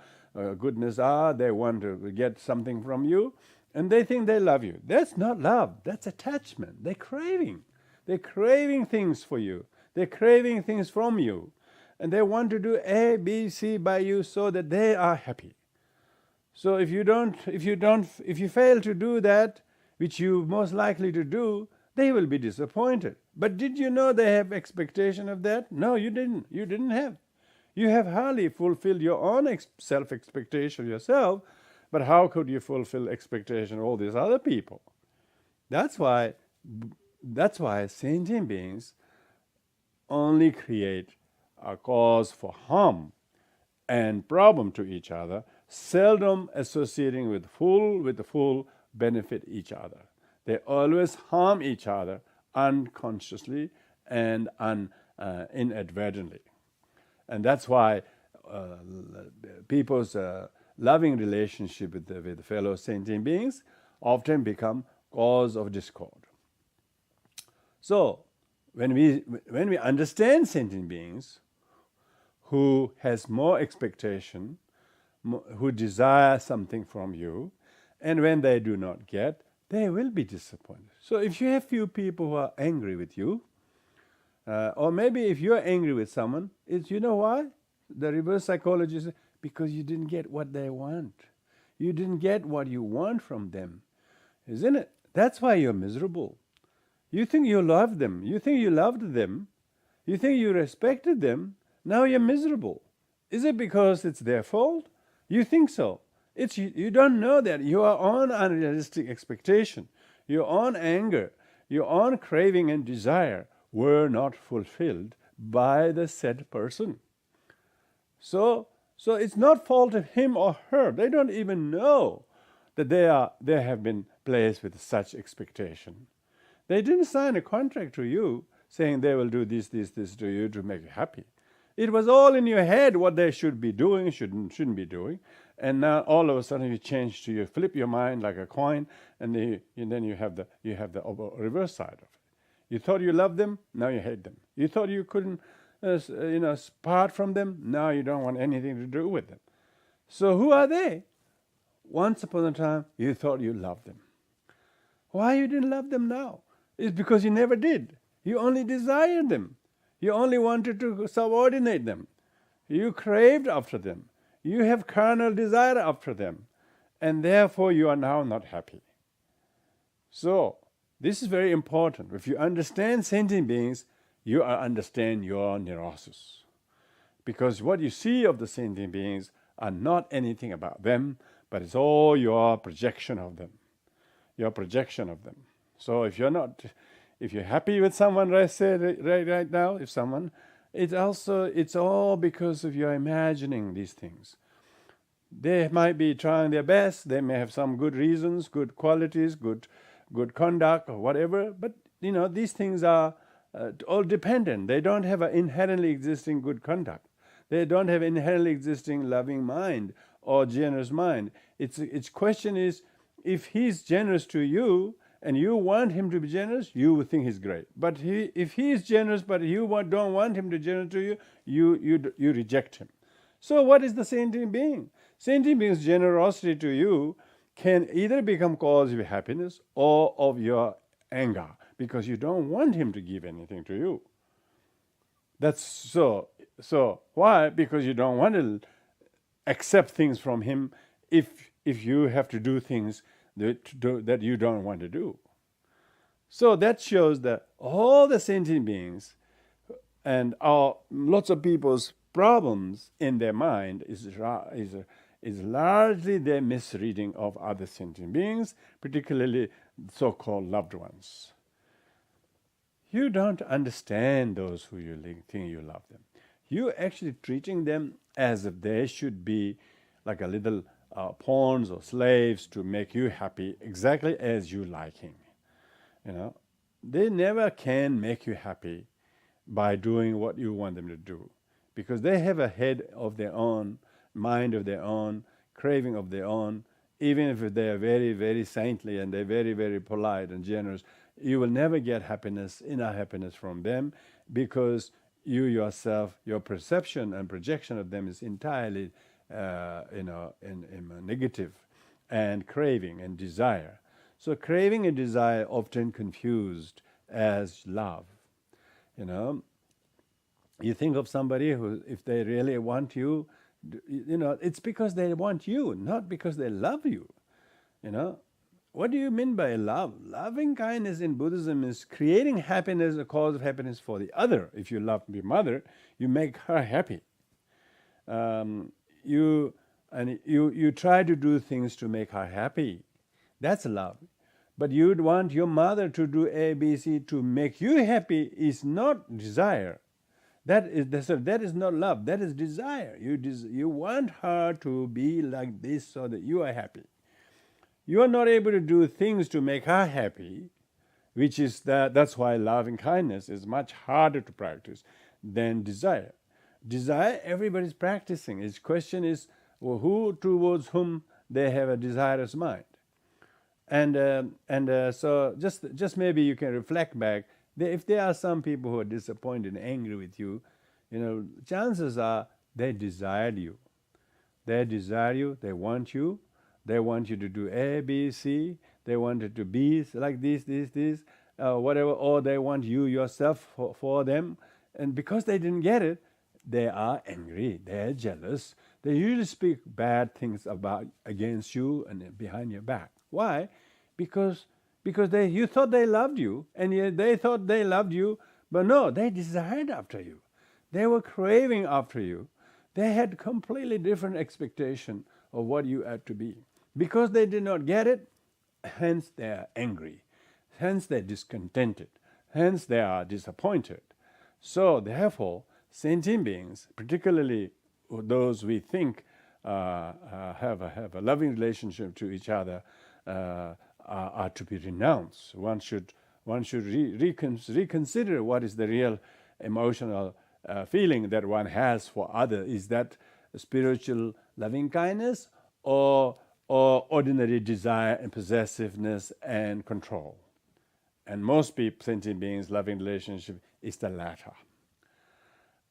Speaker 1: goodness are, they want to get something from you, and they think they love you. That's not love. That's attachment. They're craving. They're craving things for you. They're craving things from you. And they want to do A, B, C by you so that they are happy. So if you fail to do that, which you most likely to do, they will be disappointed. But did you know they have expectation of that? No, you didn't. You didn't have. You have hardly fulfilled your own self-expectation yourself, but how could you fulfill expectation of all these other people? That's why sentient beings only create a cause for harm and problem to each other, seldom associating with the full benefit each other. They always harm each other unconsciously and inadvertently. And that's why people's loving relationship with fellow sentient beings often become cause of discord. So, when we understand sentient beings who has more expectation, who desire something from you, and when they do not get, they will be disappointed. So if you have few people who are angry with you, or maybe if you're angry with someone, it's, you know why? The reverse psychology says, because you didn't get what they want. You didn't get what you want from them. Isn't it? That's why you're miserable. You think you love them. You think you loved them. You think you respected them. Now you're miserable. Is it because it's their fault? You think so. You don't know that your own unrealistic expectation, your own anger, your own craving and desire were not fulfilled by the said person. So it's not fault of him or her. They don't even know that they have been placed with such expectation. They didn't sign a contract to you saying they will do this to you to make you happy. It was all in your head what they should be doing, shouldn't be doing. And now all of a sudden you flip your mind like a coin, and then you have the reverse side of it. You thought you loved them, now you hate them. You thought you couldn't part from them, now you don't want anything to do with them. So who are they? Once upon a time, you thought you loved them. Why you didn't love them now? It's because you never did. You only desired them. You only wanted to subordinate them. You craved after them. You have carnal desire after them. And therefore you are now not happy. So, this is very important. If you understand sentient beings, you understand your neurosis. Because what you see of the sentient beings are not anything about them, but it's all your projection of them. Your projection of them. So if you're happy with someone, right now, it's all because of your imagining these things. They might be trying their best. They may have some good reasons, good qualities, good conduct, or whatever. But these things are all dependent. They don't have an inherently existing good conduct. They don't have inherently existing loving mind or generous mind. Its question is, if he's generous to you and you want him to be generous, you will think he's great. But if he is generous but you don't want him to be generous to you, you reject him. So what is the sentient being? Sentient being's generosity to you can either become cause of your happiness or of your anger, because you don't want him to give anything to you. That's so. Why? Because you don't want to accept things from him if you have to do things that you don't want to do. So that shows that all the sentient beings and lots of people's problems in their mind is largely their misreading of other sentient beings, particularly so-called loved ones. You don't understand those who you think you love them. You're actually treating them as if they should be like a little pawns or slaves to make you happy exactly as you liking. They never can make you happy by doing what you want them to do, because they have a head of their own, mind of their own, craving of their own. Even if they are very, very saintly and they're very, very polite and generous, you will never get inner happiness from them, because you yourself, your perception and projection of them is entirely, in a negative and craving and desire. So craving and desire often confused as love. You know, you think of somebody who, if they really want you, it's because they want you, not because they love you. You know, what do you mean by love? Loving kindness in Buddhism is creating happiness, a cause of happiness for the other. If you love your mother, you make her happy. You try to do things to make her happy. That's love. But you'd want your mother to do A, B, C to make you happy is not desire. That is not love. That is desire. You want her to be like this so that you are happy. You are not able to do things to make her happy, which is that's why loving kindness is much harder to practice than desire. Desire, everybody's practicing. Its question is, well, who towards whom they have a desirous mind. So just maybe you can reflect back. If there are some people who are disappointed and angry with you, chances are they desired you. They desire you. They want you. They want you to do A, B, C. They want it to be like this, whatever. Or they want you yourself for them. And because they didn't get it, they are angry. They are jealous. They usually speak bad things against you and behind your back. Why? Because you thought they loved you, and yet they thought they loved you, but no, they desired after you. They were craving after you. They had completely different expectation of what you had to be. Because they did not get it, hence they are angry. Hence they are discontented. Hence they are disappointed. So therefore, sentient beings, particularly those we think have a loving relationship to each other, are to be renounced. One should reconsider what is the real emotional feeling that one has for others. Is that spiritual loving kindness or ordinary desire and possessiveness and control? And most people, sentient beings, loving relationship is the latter.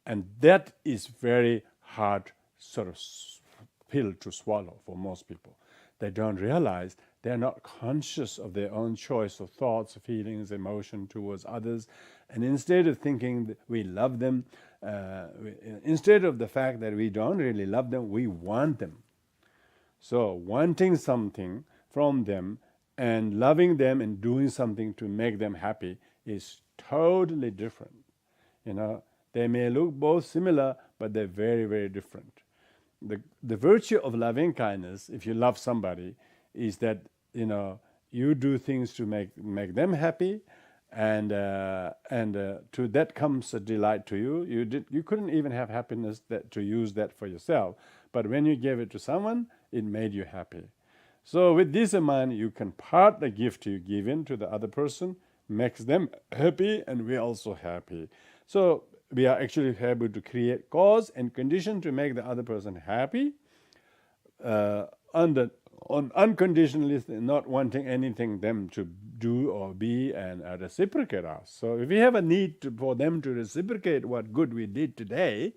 Speaker 1: And that is very hard sort of pill to swallow for most people. They don't realize they're not conscious of their own choice of thoughts, feelings, emotion towards others. And instead of thinking that we love them, instead of the fact that we don't really love them, we want them. So wanting something from them and loving them and doing something to make them happy is totally different. They may look both similar, but they're very, very different. The virtue of loving kindness, if you love somebody, is that you do things to make them happy, and to that comes a delight to you. You couldn't even have happiness to use that for yourself, but when you gave it to someone, it made you happy. So with this in mind, you can part the gift you give in to the other person, makes them happy, and we're also happy. So we are actually able to create cause and condition to make the other person happy, unconditionally, not wanting anything them to do or be and reciprocate us. So if we have a need for them to reciprocate what good we did today,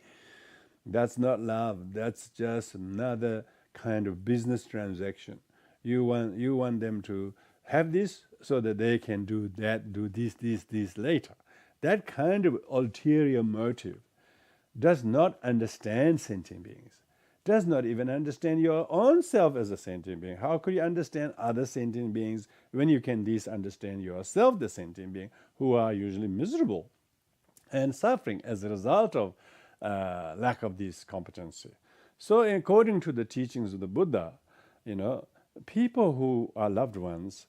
Speaker 1: that's not love. That's just another kind of business transaction. You want them to have this so that they can do that, do this later. That kind of ulterior motive does not understand sentient beings, does not even understand your own self as a sentient being. How could you understand other sentient beings when you can understand yourself, the sentient being, who are usually miserable and suffering as a result of lack of this competency? So according to the teachings of the Buddha, people who are loved ones,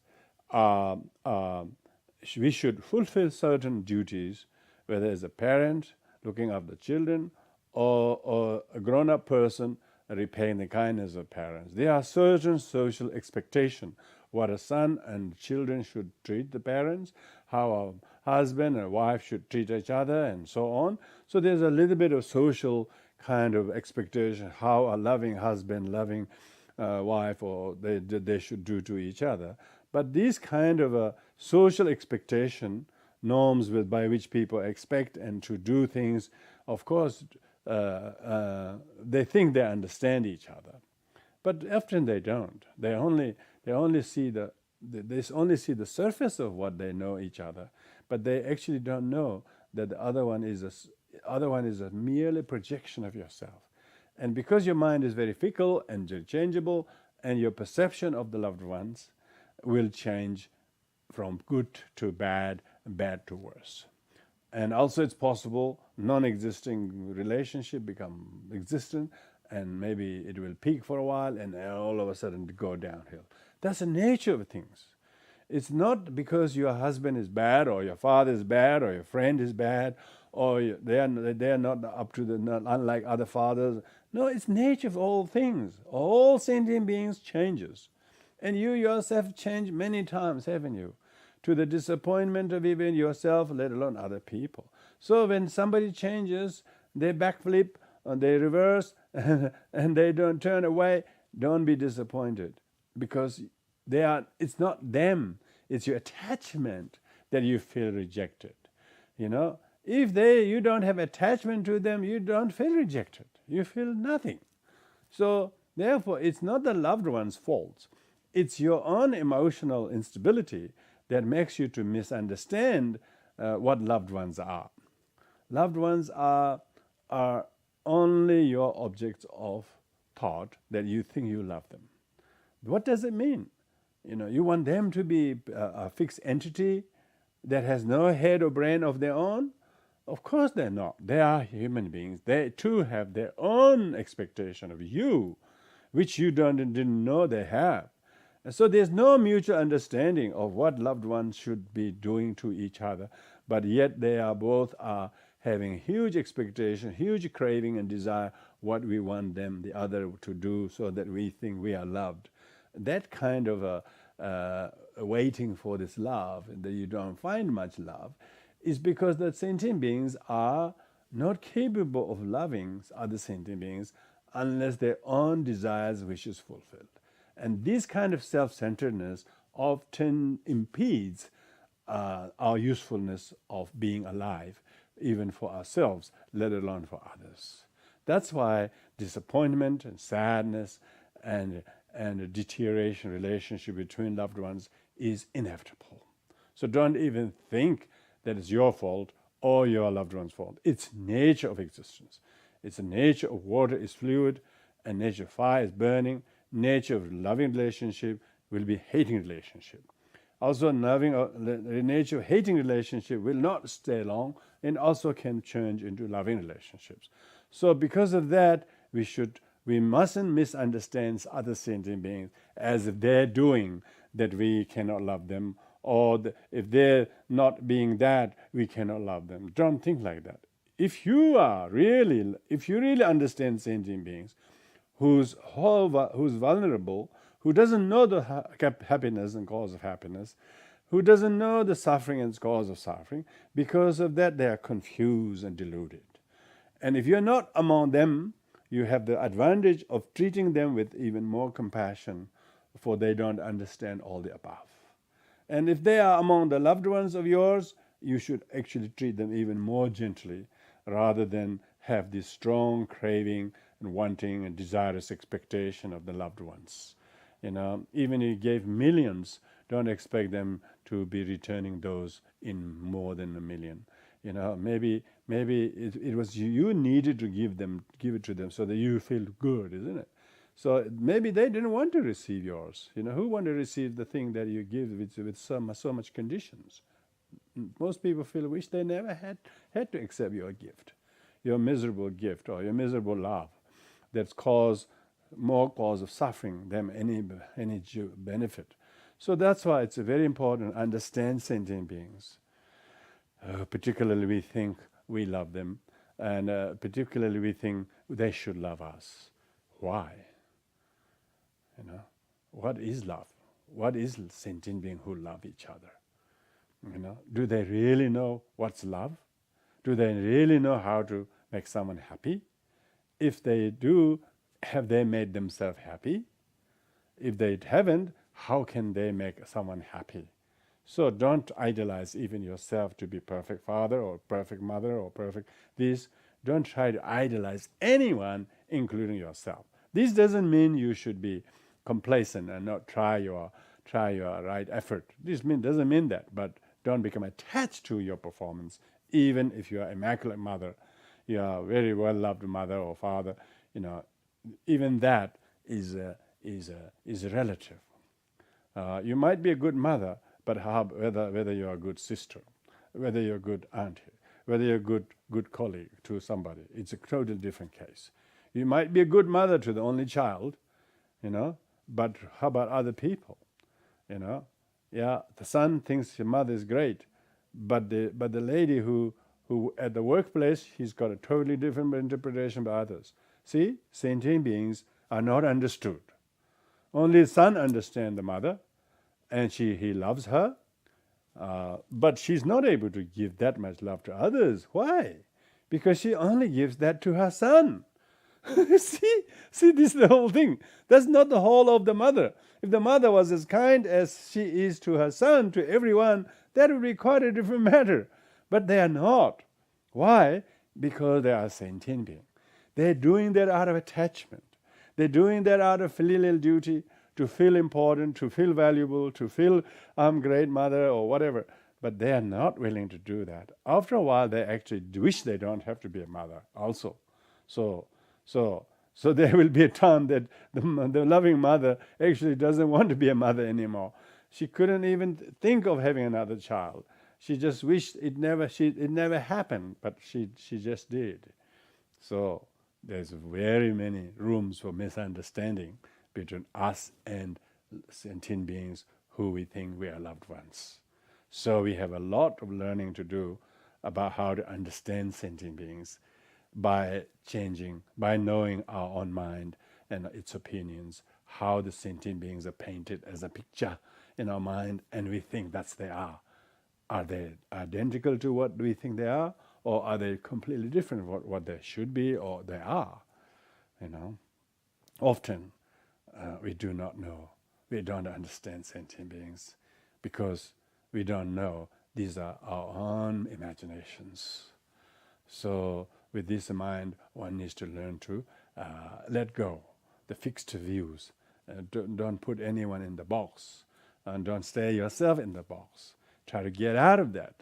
Speaker 1: we should fulfill certain duties, whether as a parent looking after the children or a grown-up person repaying the kindness of parents. There are certain social expectations, what a son and children should treat the parents, how a husband and wife should treat each other, and so on. So there's a little bit of social kind of expectation, how a loving husband, loving wife, or they should do to each other. But these kind of social expectation norms by which people expect and to do things, of course, they think they understand each other. But often they don't. They only see they only see the surface of what they know each other, but they actually don't know that the other one is a merely projection of yourself. And because your mind is very fickle and changeable, and your perception of the loved ones will change from good to bad, bad to worse. And also it's possible non-existing relationship become existent, and maybe it will peak for a while and all of a sudden go downhill. That's the nature of things. It's not because your husband is bad or your father is bad or your friend is bad or they are not up to unlike other fathers. No, it's nature of all things. All sentient beings changes. And you yourself changed many times, haven't you? To the disappointment of even yourself, let alone other people. So when somebody changes, they backflip, and they reverse, and they don't turn away, don't be disappointed. Because it's not them, it's your attachment that you feel rejected. If you don't have attachment to them, you don't feel rejected. You feel nothing. So therefore, it's not the loved one's fault. It's your own emotional instability that makes you to misunderstand what loved ones are. Loved ones are only your objects of thought that you think you love them. What does it mean? You want them to be a fixed entity that has no head or brain of their own? Of course they're not. They are human beings. They too have their own expectation of you, which you didn't know they have. And so there's no mutual understanding of what loved ones should be doing to each other, but yet they are both having huge expectation, huge craving and desire what we want the other to do so that we think we are loved. That kind of waiting for this love, and that you don't find much love, is because the sentient beings are not capable of loving other sentient beings unless their own desires, wishes fulfilled. And this kind of self-centeredness often impedes our usefulness of being alive, even for ourselves, let alone for others. That's why disappointment and sadness and a deterioration relationship between loved ones is inevitable. So don't even think that it's your fault or your loved one's fault. It's nature of existence. It's the nature of water is fluid, and nature of fire is burning. Nature of loving relationship will be hating relationship. Also, the nature of hating relationship will not stay long, and also can change into loving relationships. So because of that, we mustn't misunderstand other sentient beings as if they're doing that we cannot love them, or if they're not being that, we cannot love them. Don't think like that. If you really understand sentient beings, who's vulnerable, who doesn't know the happiness and cause of happiness, who doesn't know the suffering and cause of suffering, because of that they are confused and deluded. And if you're not among them, you have the advantage of treating them with even more compassion, for they don't understand all the above. And if they are among the loved ones of yours, you should actually treat them even more gently, rather than have this strong craving and wanting and desirous expectation of the loved ones. Even if you gave millions, don't expect them to be returning those in more than a million. Maybe it was you needed to give it to them so that you feel good, isn't it? So maybe they didn't want to receive yours. Who want to receive the thing that you give with so much conditions? Most people wish they never had to accept your gift, your miserable gift or your miserable love, that's more cause of suffering than any benefit. So that's why it's very important to understand sentient beings. Particularly we think we love them, and particularly we think they should love us. Why? What is love? What is sentient being who love each other? Do they really know what's love? Do they really know how to make someone happy? If they do, have they made themselves happy? If they haven't, how can they make someone happy? So don't idolize even yourself to be perfect father or perfect mother or perfect this. Don't try to idolize anyone, including yourself. This doesn't mean you should be complacent and not try your right effort. This doesn't mean that, but don't become attached to your performance, even if you are immaculate mother, you are a very well loved mother or father. Even that is relative. You might be a good mother, but whether you're a good sister, whether you're a good auntie, whether you're a good colleague to somebody, it's a totally different case. You might be a good mother to the only child, but how about other people? Yeah, the son thinks your mother is great, but the lady who at the workplace, he's got a totally different interpretation by others. See, sentient beings are not understood. Only the son understands the mother, and he loves her, but she's not able to give that much love to others. Why? Because she only gives that to her son. see, this is the whole thing. That's not the whole of the mother. If the mother was as kind as she is to her son, to everyone, that would be quite a different matter. But they are not. Why? Because they are sentient beings. They're doing that out of attachment. They're doing that out of filial duty, to feel important, to feel valuable, to feel I'm great mother or whatever. But they are not willing to do that. After a while, they actually wish they don't have to be a mother also. So there will be a time that the loving mother actually doesn't want to be a mother anymore. She couldn't even think of having another child. She just wished it never happened, but she just did. So there's very many rooms for misunderstanding between us and sentient beings who we think we are loved ones. So we have a lot of learning to do about how to understand sentient beings by knowing our own mind and its opinions, how the sentient beings are painted as a picture in our mind, and we think that's they are. Are they identical to what we think they are, or are they completely different from what they should be or they are? Often we do not know. We don't understand sentient beings because we don't know these are our own imaginations. So with this in mind, one needs to learn to let go the fixed views. Don't put anyone in the box, and don't stay yourself in the box. Try to get out of that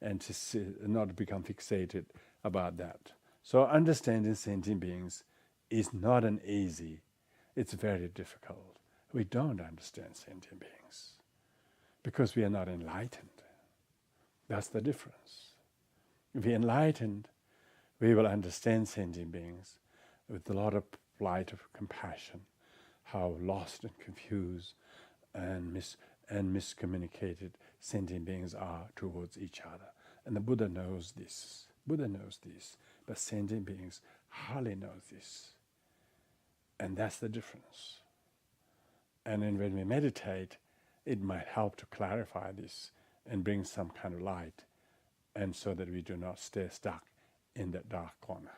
Speaker 1: and to not become fixated about that. So understanding sentient beings is not an easy. It's very difficult. We don't understand sentient beings because we are not enlightened. That's the difference. If we're enlightened, we will understand sentient beings with a lot of light of compassion, how lost and confused and miscommunicated sentient beings are towards each other. And the Buddha knows this. But sentient beings hardly know this. And that's the difference. And then when we meditate, it might help to clarify this and bring some kind of light, and so that we do not stay stuck in that dark corner.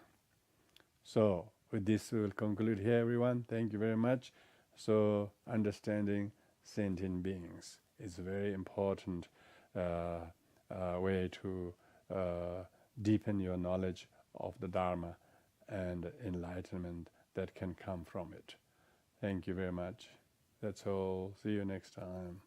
Speaker 1: So with this, we will conclude here, everyone. Thank you very much. So understanding sentient beings is a very important way to deepen your knowledge of the Dharma and enlightenment that can come from it. Thank you very much. That's all. See you next time.